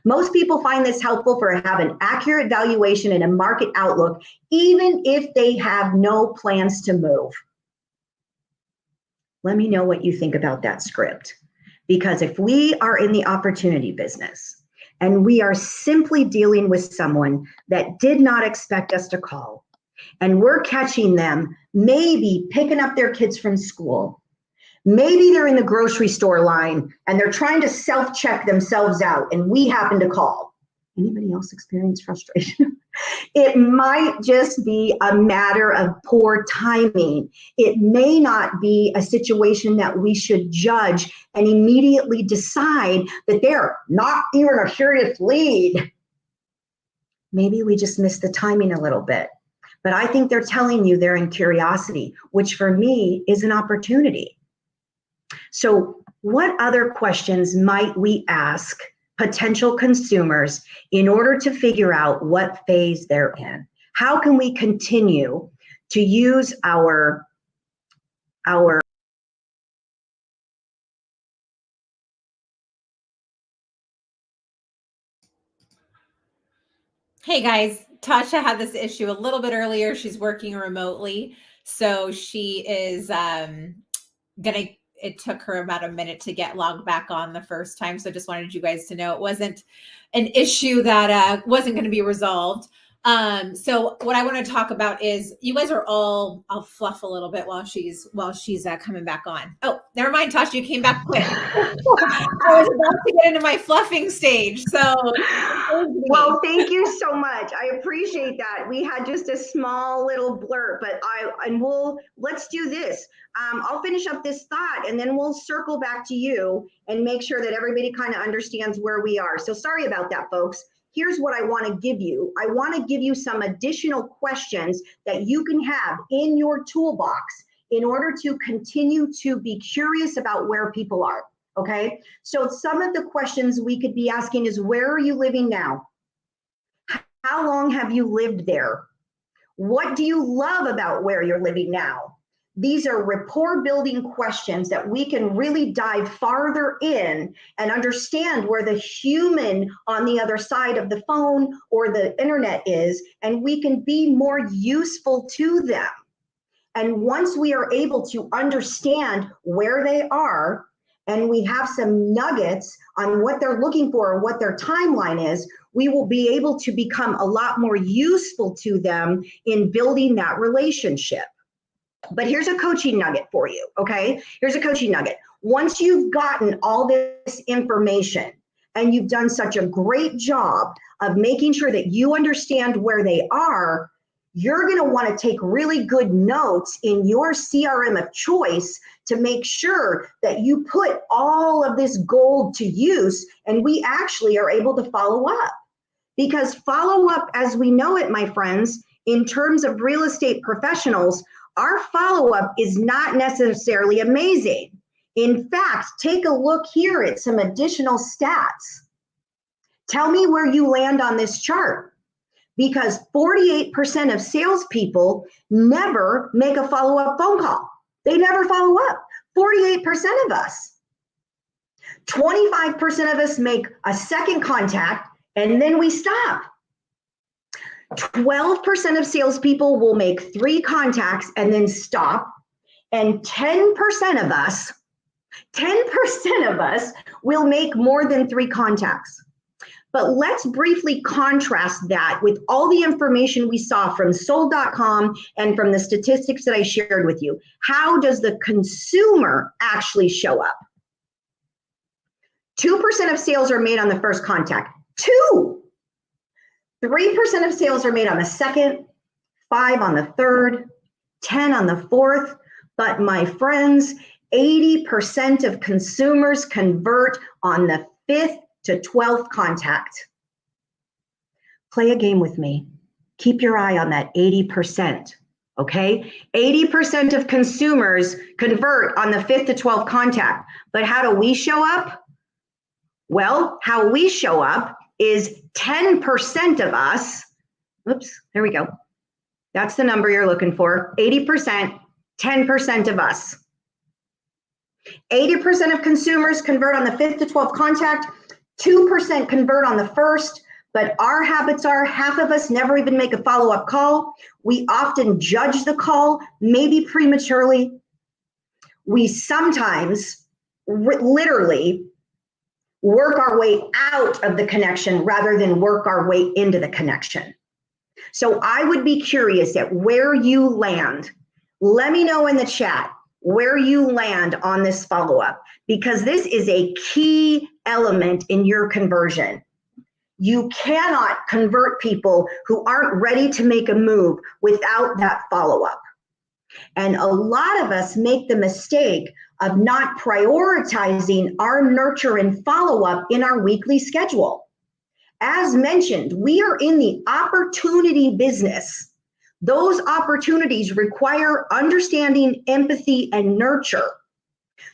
Most people find this helpful for have an accurate valuation and a market outlook, even if they have no plans to move. Let me know what you think about that script. Because if we are in the opportunity business and we are simply dealing with someone that did not expect us to call, and we're catching them maybe picking up their kids from school, maybe they're in the grocery store line and they're trying to self-check themselves out and we happen to call. Anybody else experience frustration? It might just be a matter of poor timing. It may not be a situation that we should judge and immediately decide that they're not even a serious lead. Maybe we just missed the timing a little bit. But I think they're telling you they're in curiosity, which for me is an opportunity. So what other questions might we ask potential consumers in order to figure out what phase they're in? How can we continue to use our Hey guys, Tasha had this issue a little bit earlier. She's working remotely, so she is gonna, it took her about a minute to get logged back on the first time. So just wanted you guys to know it wasn't an issue that wasn't going to be resolved. So what I want to talk about is you guys are all, I'll fluff a little bit while she's coming back on. Oh, never mind, Tasha, you came back quick. I was about to get into my fluffing stage. So well, thank you so much. I appreciate that. We had just a small little blurb, but let's do this. I'll finish up this thought and then we'll circle back to you and make sure that everybody kind of understands where we are. So sorry about that, folks. Here's what I want to give you. I want to give you some additional questions that you can have in your toolbox in order to continue to be curious about where people are. Okay, so some of the questions we could be asking is, where are you living now? How long have you lived there? What do you love about where you're living now? These are rapport building questions that we can really dive farther in and understand where the human on the other side of the phone or the internet is, and we can be more useful to them. And once we are able to understand where they are, and we have some nuggets on what they're looking for or what their timeline is, we will be able to become a lot more useful to them in building that relationship. But here's a coaching nugget for you, okay? Here's a coaching nugget. Once you've gotten all this information and you've done such a great job of making sure that you understand where they are, you're going to want to take really good notes in your CRM of choice to make sure that you put all of this gold to use and we actually are able to follow up. Because follow up, as we know it, my friends, in terms of real estate professionals, our follow-up is not necessarily amazing. In fact, take a look here at some additional stats. Tell me where you land on this chart, because 48% of salespeople never make a follow-up phone call. They never follow up. 48% of us. 25% of us make a second contact and then we stop. 12% of salespeople will make 3 contacts and then stop. And 10% of us will make more than 3 contacts. But let's briefly contrast that with all the information we saw from sold.com and from the statistics that I shared with you. How does the consumer actually show up? 2% of sales are made on the first contact. 3% of sales are made on the second, 5 on the third, 10 on the fourth. But my friends, 80% of consumers convert on the 5th to 12th contact. Play a game with me. Keep your eye on that 80%, okay? 80% of consumers convert on the 5th to 12th contact. But how do we show up? Well, how we show up is 10% of us, oops, there we go. That's the number you're looking for, 80%, 10% of us. 80% of consumers convert on the 5th to 12th contact, 2% convert on the first, but our habits are half of us never even make a follow-up call. We often judge the call, maybe prematurely. We sometimes literally work our way out of the connection rather than work our way into the connection. So I would be curious at where you land. Let me know in the chat where you land on this follow-up, because this is a key element in your conversion. You cannot convert people who aren't ready to make a move without that follow-up. And a lot of us make the mistake of not prioritizing our nurture and follow-up in our weekly schedule. As mentioned, we are in the opportunity business. Those opportunities require understanding, empathy, and nurture.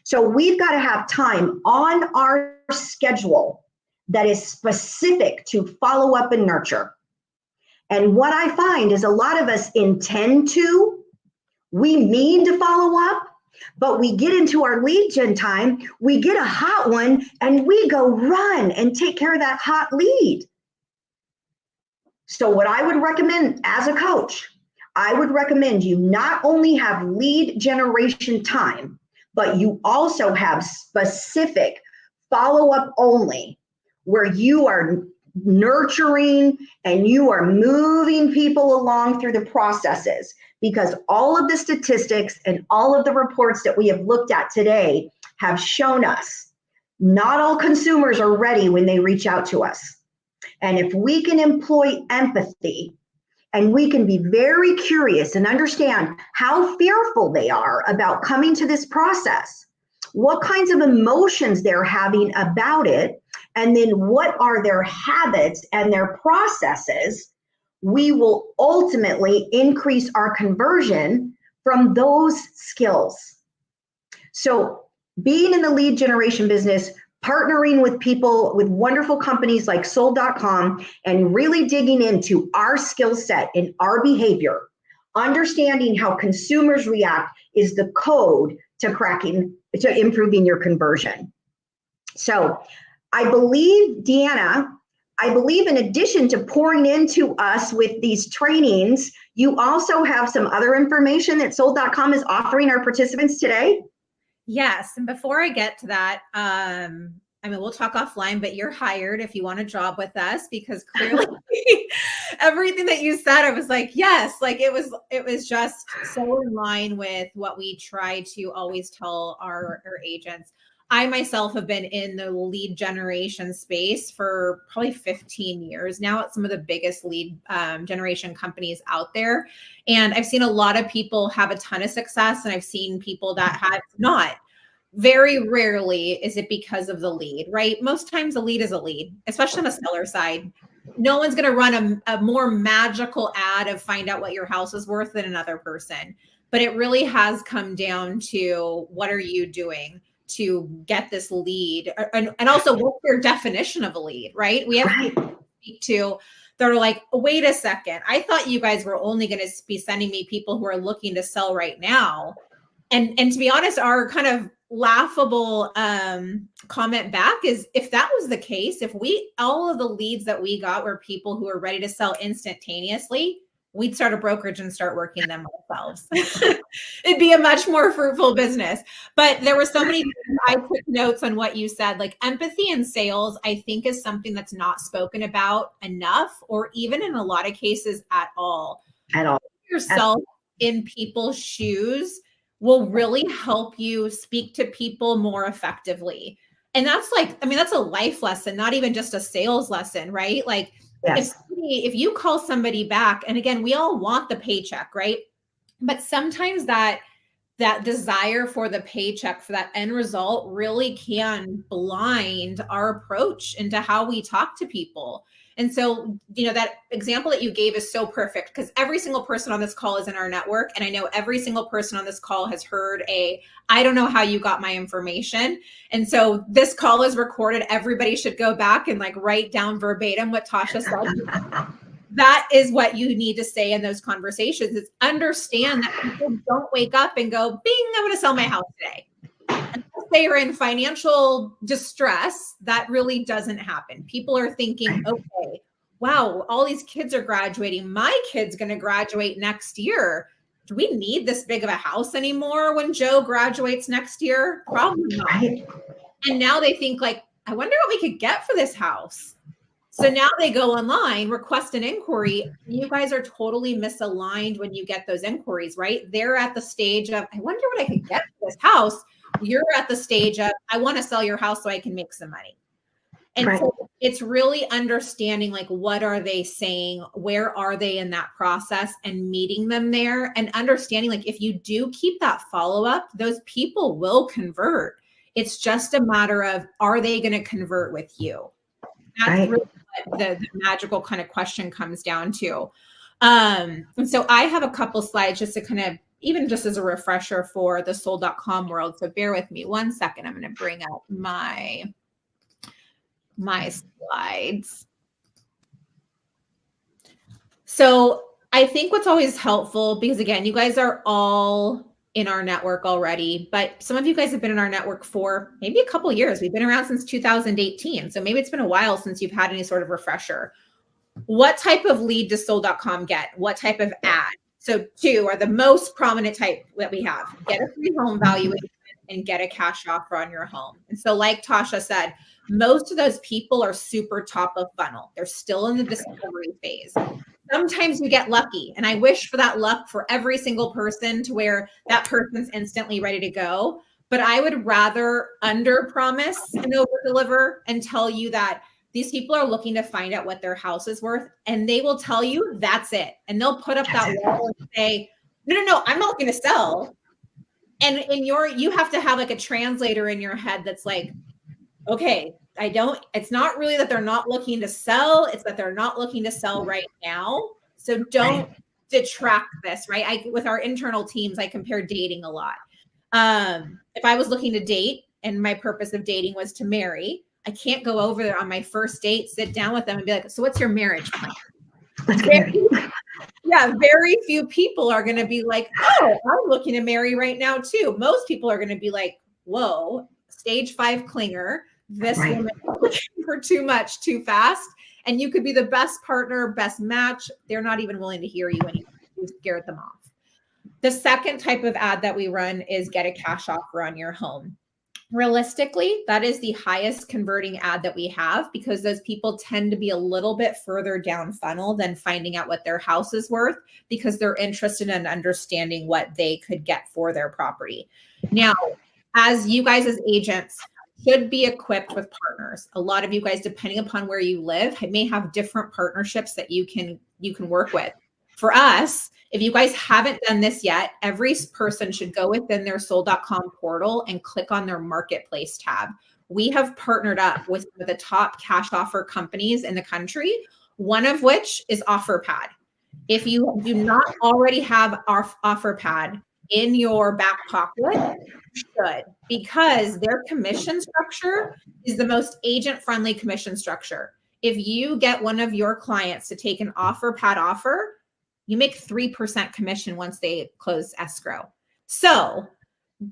So we've got to have time on our schedule that is specific to follow up and nurture. And what I find is a lot of us intend to, we mean to follow up, but we get into our lead gen time, we get a hot one, and we go run and take care of that hot lead. So what I would recommend as a coach, I would recommend you not only have lead generation time, but you also have specific follow-up only, where you are nurturing and you are moving people along through the processes, because all of the statistics and all of the reports that we have looked at today have shown us not all consumers are ready when they reach out to us. And if we can employ empathy and we can be very curious and understand how fearful they are about coming to this process, what kinds of emotions they're having about it, and then what are their habits and their processes, we will ultimately increase our conversion from those skills. So being in the lead generation business, partnering with people, with wonderful companies like sold.com, and really digging into our skill set and our behavior, understanding how consumers react is the code to improving your conversion. So I believe, Deanna, in addition to pouring into us with these trainings, you also have some other information that sold.com is offering our participants today. Yes. And before I get to that, we'll talk offline, but you're hired if you want a job with us, because clearly everything that you said, I was like, yes, like it was just so in line with what we try to always tell our agents. I myself have been in the lead generation space for probably 15 years now at some of the biggest lead generation companies out there. And I've seen a lot of people have a ton of success, and I've seen people that have not. Very rarely is it because of the lead, right? Most times the lead is a lead, especially on the seller side. No one's going to run a more magical ad of find out what your house is worth than another person. But it really has come down to, what are you doing to get this lead? And also, what's your definition of a lead, right? We have people to speak to that are like, wait a second, I thought you guys were only going to be sending me people who are looking to sell right now. And to be honest, our kind of laughable comment back is, if that was the case, if all of the leads that we got were people who are ready to sell instantaneously, we'd start a brokerage and start working them ourselves. It'd be a much more fruitful business. But there were so many things. I took notes on what you said, like empathy in sales, I think is something that's not spoken about enough, or even in a lot of cases at all. Yourself in people's shoes will really help you speak to people more effectively. And that's that's a life lesson, not even just a sales lesson, right? Like, yes. If you call somebody back, and again, we all want the paycheck, right? But sometimes that desire for the paycheck, for that end result, really can blind our approach into how we talk to people. And so, that example that you gave is so perfect, because every single person on this call is in our network. And I know every single person on this call has heard I don't know how you got my information. And so this call is recorded. Everybody should go back and write down verbatim what Tausha said. That is what you need to say in those conversations, is understand that people don't wake up and go, bing, I'm going to sell my house today. And most they are in financial distress, that really doesn't happen. People are thinking, okay, wow, all these kids are graduating. My kid's going to graduate next year. Do we need this big of a house anymore when Joe graduates next year? Probably not. Right. And now they think like, I wonder what we could get for this house. So now they go online, request an inquiry. You guys are totally misaligned when you get those inquiries, right? They're at the stage of, I wonder what I could get for this house. You're at the stage of, I want to sell your house so I can make some money. And Right. so it's really understanding like, what are they saying? Where are they in that process, and meeting them there, and understanding like, if you do keep that follow-up, those people will convert. It's just a matter of, are they going to convert with you? That's Right. really what the magical kind of question comes down to. And so I have a couple slides just to kind of, even just as a refresher for the sold.com world. So bear with me 1 second. I'm going to bring up my slides. So I think what's always helpful, because again, you guys are all in our network already, but some of you guys have been in our network for maybe a couple of years. We've been around since 2018. So maybe it's been a while since you've had any sort of refresher. What type of lead does sold.com get? What type of ad? So 2 are the most prominent type that we have. Get a free home valuation and get a cash offer on your home. And so like Tausha said, most of those people are super top of funnel. They're still in the discovery phase. Sometimes you get lucky, and I wish for that luck for every single person, to where that person's instantly ready to go. But I would rather under promise and over deliver, and tell you that these people are looking to find out what their house is worth, and they will tell you that's it. And they'll put up that wall and say, no, I'm not looking to sell. And you have to have like a translator in your head that's like, okay, it's not really that they're not looking to sell. It's that they're not looking to sell right now. So don't detract this, right? With our internal teams, I compare dating a lot. If I was looking to date and my purpose of dating was to marry, I can't go over there on my first date, sit down with them and be like, so what's your marriage plan? Very few people are going to be like, oh, I'm looking to marry right now too. Most people are going to be like, whoa, stage 5 clinger. This woman is looking for too much, too fast. And you could be the best partner, best match. They're not even willing to hear you anymore. You scared them off. The second type of ad that we run is get a cash offer on your home. Realistically, that is the highest converting ad that we have, because those people tend to be a little bit further down funnel than finding out what their house is worth, because they're interested in understanding what they could get for their property. Now, as you guys as agents should be equipped with partners. A lot of you guys, depending upon where you live, may have different partnerships that you can work with. For us, if you guys haven't done this yet, every person should go within their sold.com portal and click on their marketplace tab. We have partnered up with the top cash offer companies in the country, one of which is OfferPad. If you do not already have our OfferPad in your back pocket, you should, because their commission structure is the most agent-friendly commission structure. If you get one of your clients to take an OfferPad offer, you make 3% commission once they close escrow. So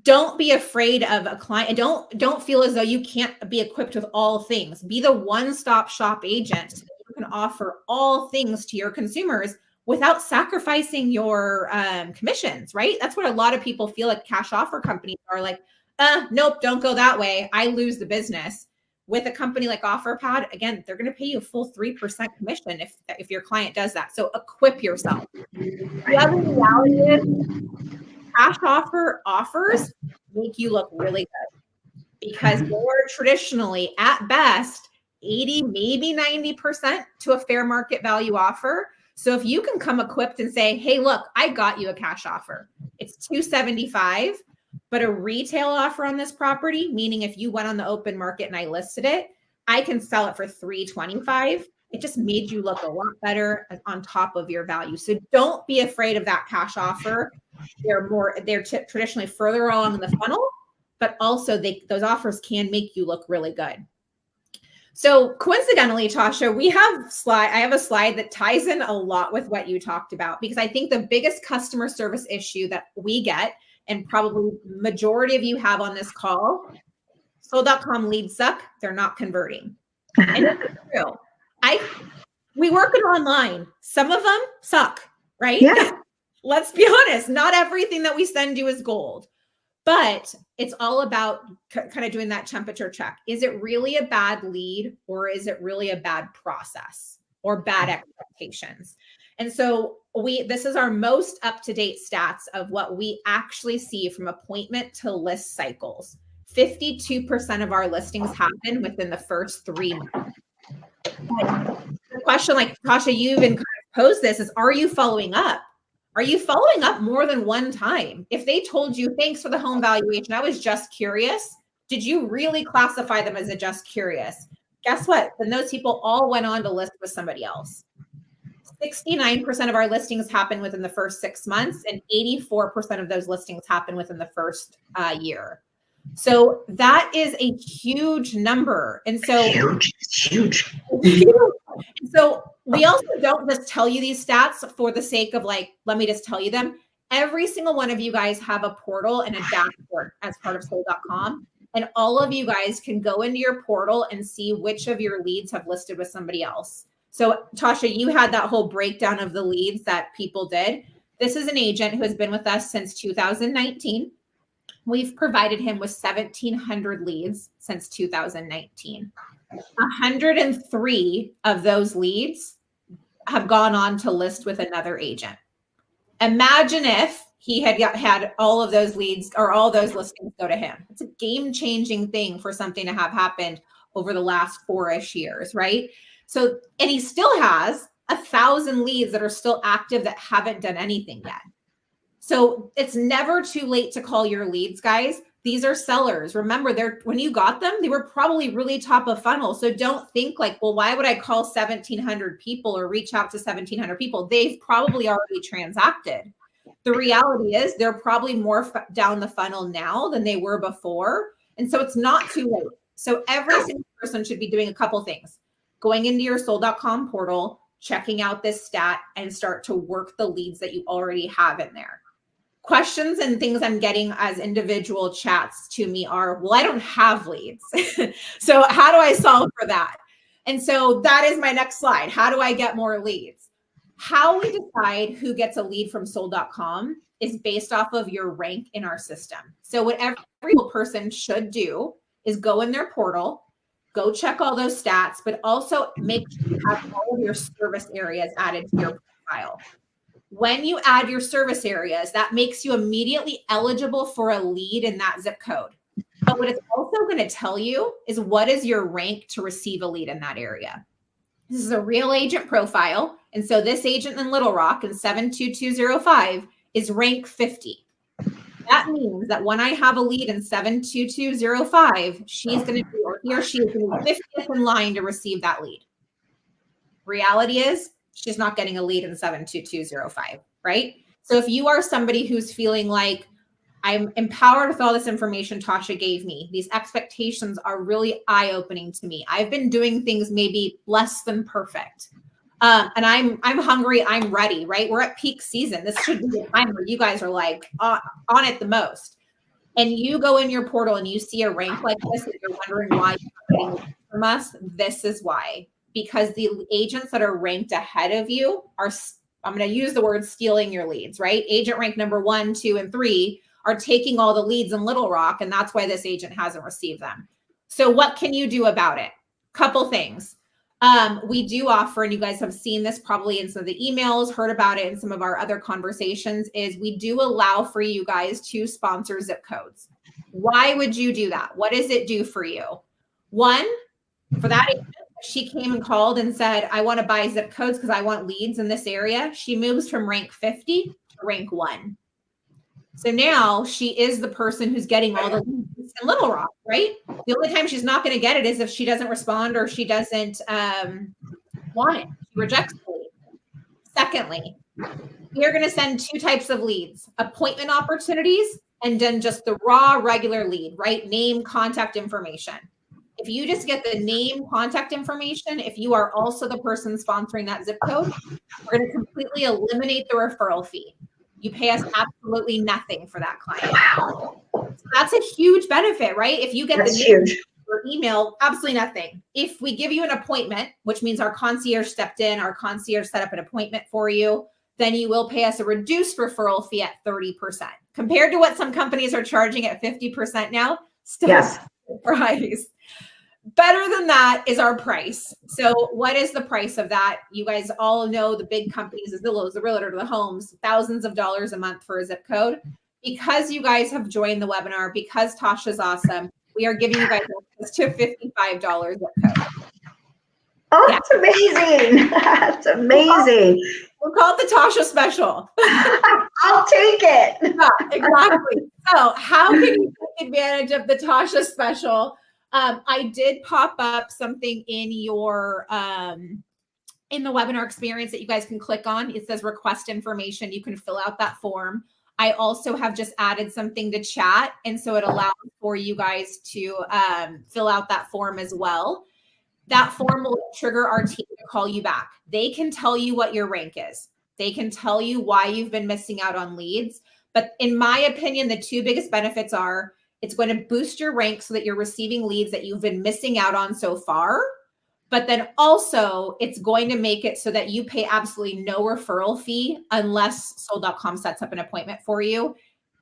don't be afraid of a client. Don't feel as though you can't be equipped with all things. Be the one-stop shop agent so that you can offer all things to your consumers without sacrificing your commissions, right? That's what a lot of people feel like cash offer companies are like, nope, don't go that way. I lose the business. With a company like OfferPad, again, they're going to pay you a full 3% commission if your client does that. So equip yourself. The other reality is cash offer offers make you look really good, because they're traditionally at best 80, maybe 90% to a fair market value offer. So if you can come equipped and say, hey, look, I got you a cash offer. It's $275, but a retail offer on this property, meaning if you went on the open market and I listed it, I can sell it for $325. It just made you look a lot better on top of your value. So don't be afraid of that cash offer. They're traditionally further along in the funnel, but also those offers can make you look really good. So coincidentally, Tausha, I have a slide that ties in a lot with what you talked about, because I think the biggest customer service issue that we get, and probably majority of you have on this call, Sold.com leads suck. They're not converting. And it's true. We work it online. Some of them suck, right? Yeah. Let's be honest. Not everything that we send you is gold, but it's all about kind of doing that temperature check. Is it really a bad lead, or is it really a bad process or bad expectations? And so this is our most up-to-date stats of what we actually see from appointment to list cycles. 52% of our listings happen within the first 3 months. But the question, like Tausha, you even kind of posed this, is are you following up? Are you following up more than one time? If they told you, thanks for the home valuation, I was just curious, did you really classify them as a just curious? Guess what? Then those people all went on to list with somebody else. 69% of our listings happen within the first 6 months, and 84% of those listings happen within the first year. So that is a huge number. And so huge. So we also don't just tell you these stats for the sake of like, let me just tell you them. Every single one of you guys have a portal and a dashboard as part of sold.com. And all of you guys can go into your portal and see which of your leads have listed with somebody else. So Tausha, you had that whole breakdown of the leads that people did. This is an agent who has been with us since 2019. We've provided him with 1,700 leads since 2019. 103 of those leads have gone on to list with another agent. Imagine if he had all of those leads or all those listings go to him. It's a game-changing thing for something to have happened over the last 4-ish years, right? So, and he still has 1,000 leads that are still active that haven't done anything yet. So it's never too late to call your leads, guys. These are sellers. Remember, when you got them, they were probably really top of funnel. So don't think like, well, why would I call 1,700 people or reach out to 1,700 people? They've probably already transacted. The reality is they're probably more down the funnel now than they were before. And so it's not too late. So every single person should be doing a couple things. Going into your sold.com portal, checking out this stat, and start to work the leads that you already have in there. Questions and things I'm getting as individual chats to me are, well, I don't have leads. So how do I solve for that? And so that is my next slide. How do I get more leads? How we decide who gets a lead from sold.com is based off of your rank in our system. So what every person should do is go in their portal, go check all those stats, but also make sure you have all of your service areas added to your profile. When you add your service areas, that makes you immediately eligible for a lead in that zip code. But what it's also going to tell you is what is your rank to receive a lead in that area. This is a real agent profile. And so this agent in Little Rock in 72205 is rank 50. That means that when I have a lead in 72205, she's going to be, or he or she is going to be 50th in line to receive that lead. Reality is, she's not getting a lead in 72205, right? So if you are somebody who's feeling like, I'm empowered with all this information Tausha gave me, these expectations are really eye-opening to me. I've been doing things maybe less than perfect. And I'm hungry, I'm ready, right? We're at peak season. This should be the time where you guys are like on it the most. And you go in your portal and you see a rank like this and you're wondering why you're not getting from us, this is why. Because the agents that are ranked ahead of you are, I'm going to use the word stealing your leads, right? Agent rank number 1, 2, and 3 are taking all the leads in Little Rock, and that's why this agent hasn't received them. So what can you do about it? Couple things. We do offer, and you guys have seen this probably in some of the emails, heard about it in some of our other conversations, is we do allow for you guys to sponsor zip codes. Why would you do that? What does it do for you? One, for that agent, she came and called and said, I want to buy zip codes because I want leads in this area. She moves from rank 50 to rank 1. So now she is the person who's getting all the leads in Little Rock, right? The only time she's not going to get it is if she doesn't respond or she doesn't want it. She rejects the lead. Secondly, we're going to send 2 types of leads, appointment opportunities, and then just the raw regular lead, right? Name, contact information. If you just get the name, contact information, if you are also the person sponsoring that zip code, we're going to completely eliminate the referral fee. You pay us absolutely nothing for that client. That's a huge benefit, right? If you get That's the huge. or email, absolutely nothing. If we give you an appointment, which means our concierge stepped in, our concierge set up an appointment for you, then you will pay us a reduced referral fee at 30%. Compared to what some companies are charging at 50% now, still Yes. a price. Better than that is our price. So what is the price of that? You guys all know the big companies, the Zillows, the Realtor, the homes, thousands of dollars a month for a zip code. Because you guys have joined the webinar, because Tausha's awesome, we are giving you guys access to $55 zip code. Oh, that's amazing. That's amazing. We'll call it the Tausha special. I'll take it. Yeah, exactly. So how can you take advantage of the Tausha special? I did pop up something in your in the webinar experience that you guys can click on. It says request information. You can fill out that form. I also have just added something to chat. And so it allows for you guys to fill out that form as well. That form will trigger our team to call you back. They can tell you what your rank is. They can tell you why you've been missing out on leads. But in my opinion, the two biggest benefits are it's going to boost your rank so that you're receiving leads that you've been missing out on so far. But then also it's going to make it so that you pay absolutely no referral fee unless sold.com sets up an appointment for you.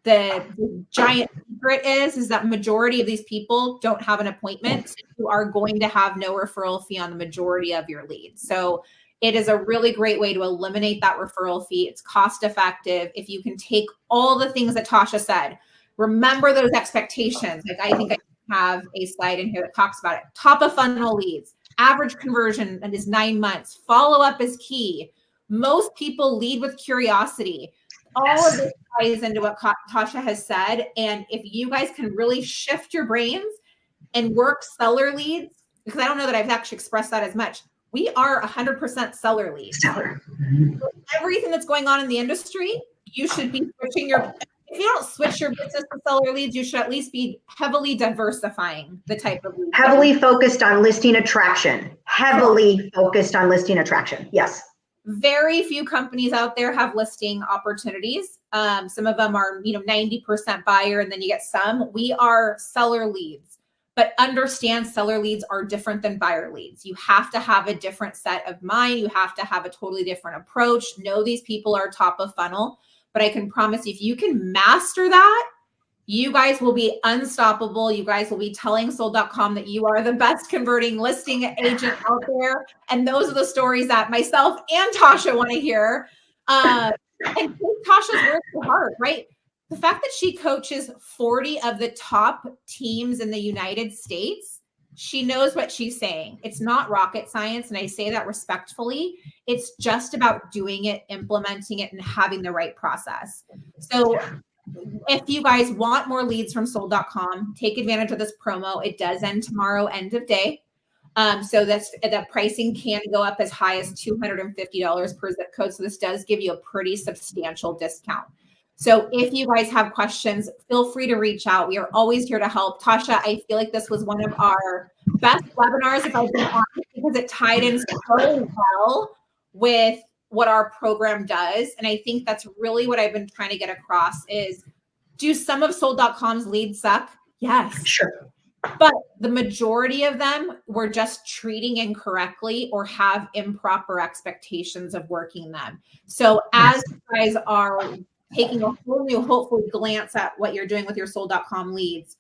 The giant secret is that majority of these people don't have an appointment. So you are going to have no referral fee on the majority of your leads. So it is a really great way to eliminate that referral fee. It's cost effective. If you can take all the things that Tausha said, remember those expectations. Like I think I have a slide in here that talks about it. Top of funnel leads, average conversion is 9 months. Follow up is key. Most people lead with curiosity. All of this ties into what Tausha has said. And if you guys can really shift your brains and work seller leads, because I don't know that I've actually expressed that as much. We are 100% seller leads. Seller. Everything that's going on in the industry, you should be switching your, if you don't switch your business to seller leads, you should at least be heavily diversifying the type of leads. Heavily focused on listing attraction. Heavily focused on listing attraction. Yes. Very few companies out there have listing opportunities. Some of them are, 90% buyer, and then you get some. We are seller leads, but understand seller leads are different than buyer leads. You have to have a different set of mind. You have to have a totally different approach. Know these people are top of funnel, but I can promise you, if you can master that, you guys will be unstoppable. You guys will be telling sold.com that you are the best converting listing agent out there. And those are the stories that myself and Tausha want to hear. And take Tausha's words to heart, right? The fact that she coaches 40 of the top teams in the United States, she knows what she's saying. It's not rocket science. And I say that respectfully. It's just about doing it, implementing it, and having the right process. So if you guys want more leads from sold.com, take advantage of this promo. It does end tomorrow, end of day. So the pricing can go up as high as $250 per zip code. So this does give you a pretty substantial discount. So if you guys have questions, feel free to reach out. We are always here to help. Tausha, I feel like this was one of our best webinars, if I've been honest, because it tied in so well with what our program does. And I think that's really what I've been trying to get across is, do some of sold.com's leads suck? Yes. Sure. But the majority of them we're just treating incorrectly or have improper expectations of working them. So as you guys are taking a whole new, hopefully, glance at what you're doing with your sold.com leads,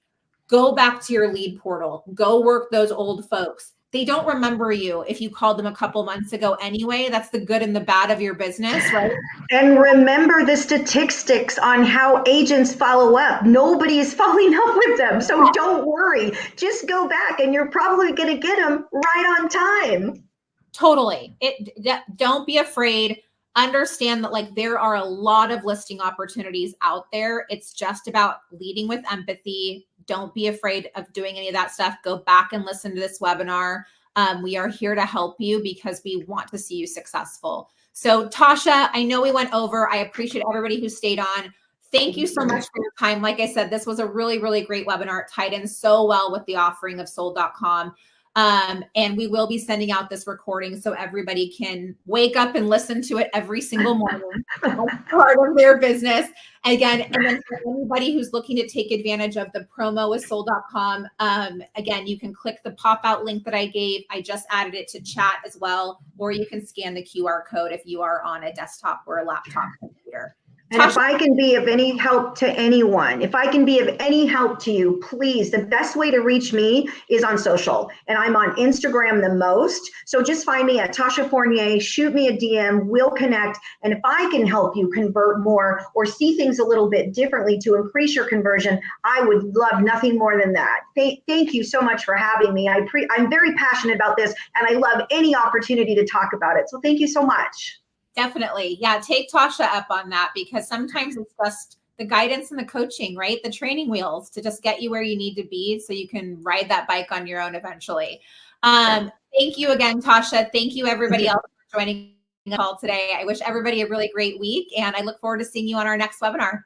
go back to your lead portal, go work those old folks. They don't remember you if you called them a couple months ago anyway. That's the good and the bad of your business, right? And remember the statistics on how agents follow up. Nobody is following up with them. So don't worry. Just go back and you're probably going to get them right on time. Totally. Don't be afraid. Understand that there are a lot of listing opportunities out there. It's just about leading with empathy. Don't be afraid of doing any of that stuff. Go back and listen to this webinar. We are here to help you because we want to see you successful. So Tausha, I know we went over. I appreciate everybody who stayed on. Thank you so much for your time. Like I said, this was a really, really great webinar. It tied in so well with the offering of sold.com. And we will be sending out this recording so everybody can wake up and listen to it every single morning as part of their business. Again, and then for anybody who's looking to take advantage of the promo with soul.com, again, you can click the pop-out link that I gave. I just added it to chat as well, or you can scan the QR code if you are on a desktop or a laptop computer. And if I can be of any help to anyone, if I can be of any help to you, please, the best way to reach me is on social. And I'm on Instagram the most. So just find me at Tausha Fournier, shoot me a DM, we'll connect. And if I can help you convert more or see things a little bit differently to increase your conversion, I would love nothing more than that. Thank you so much for having me. I'm very passionate about this, and I love any opportunity to talk about it. So thank you so much. Definitely. Yeah. Take Tausha up on that, because sometimes it's just the guidance and the coaching, right? The training wheels to just get you where you need to be so you can ride that bike on your own eventually. Thank you again, Tausha. Thank you, everybody else, for joining the call today. I wish everybody a really great week, and I look forward to seeing you on our next webinar.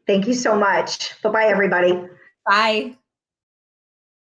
Thank you so much. Bye-bye, everybody. Bye.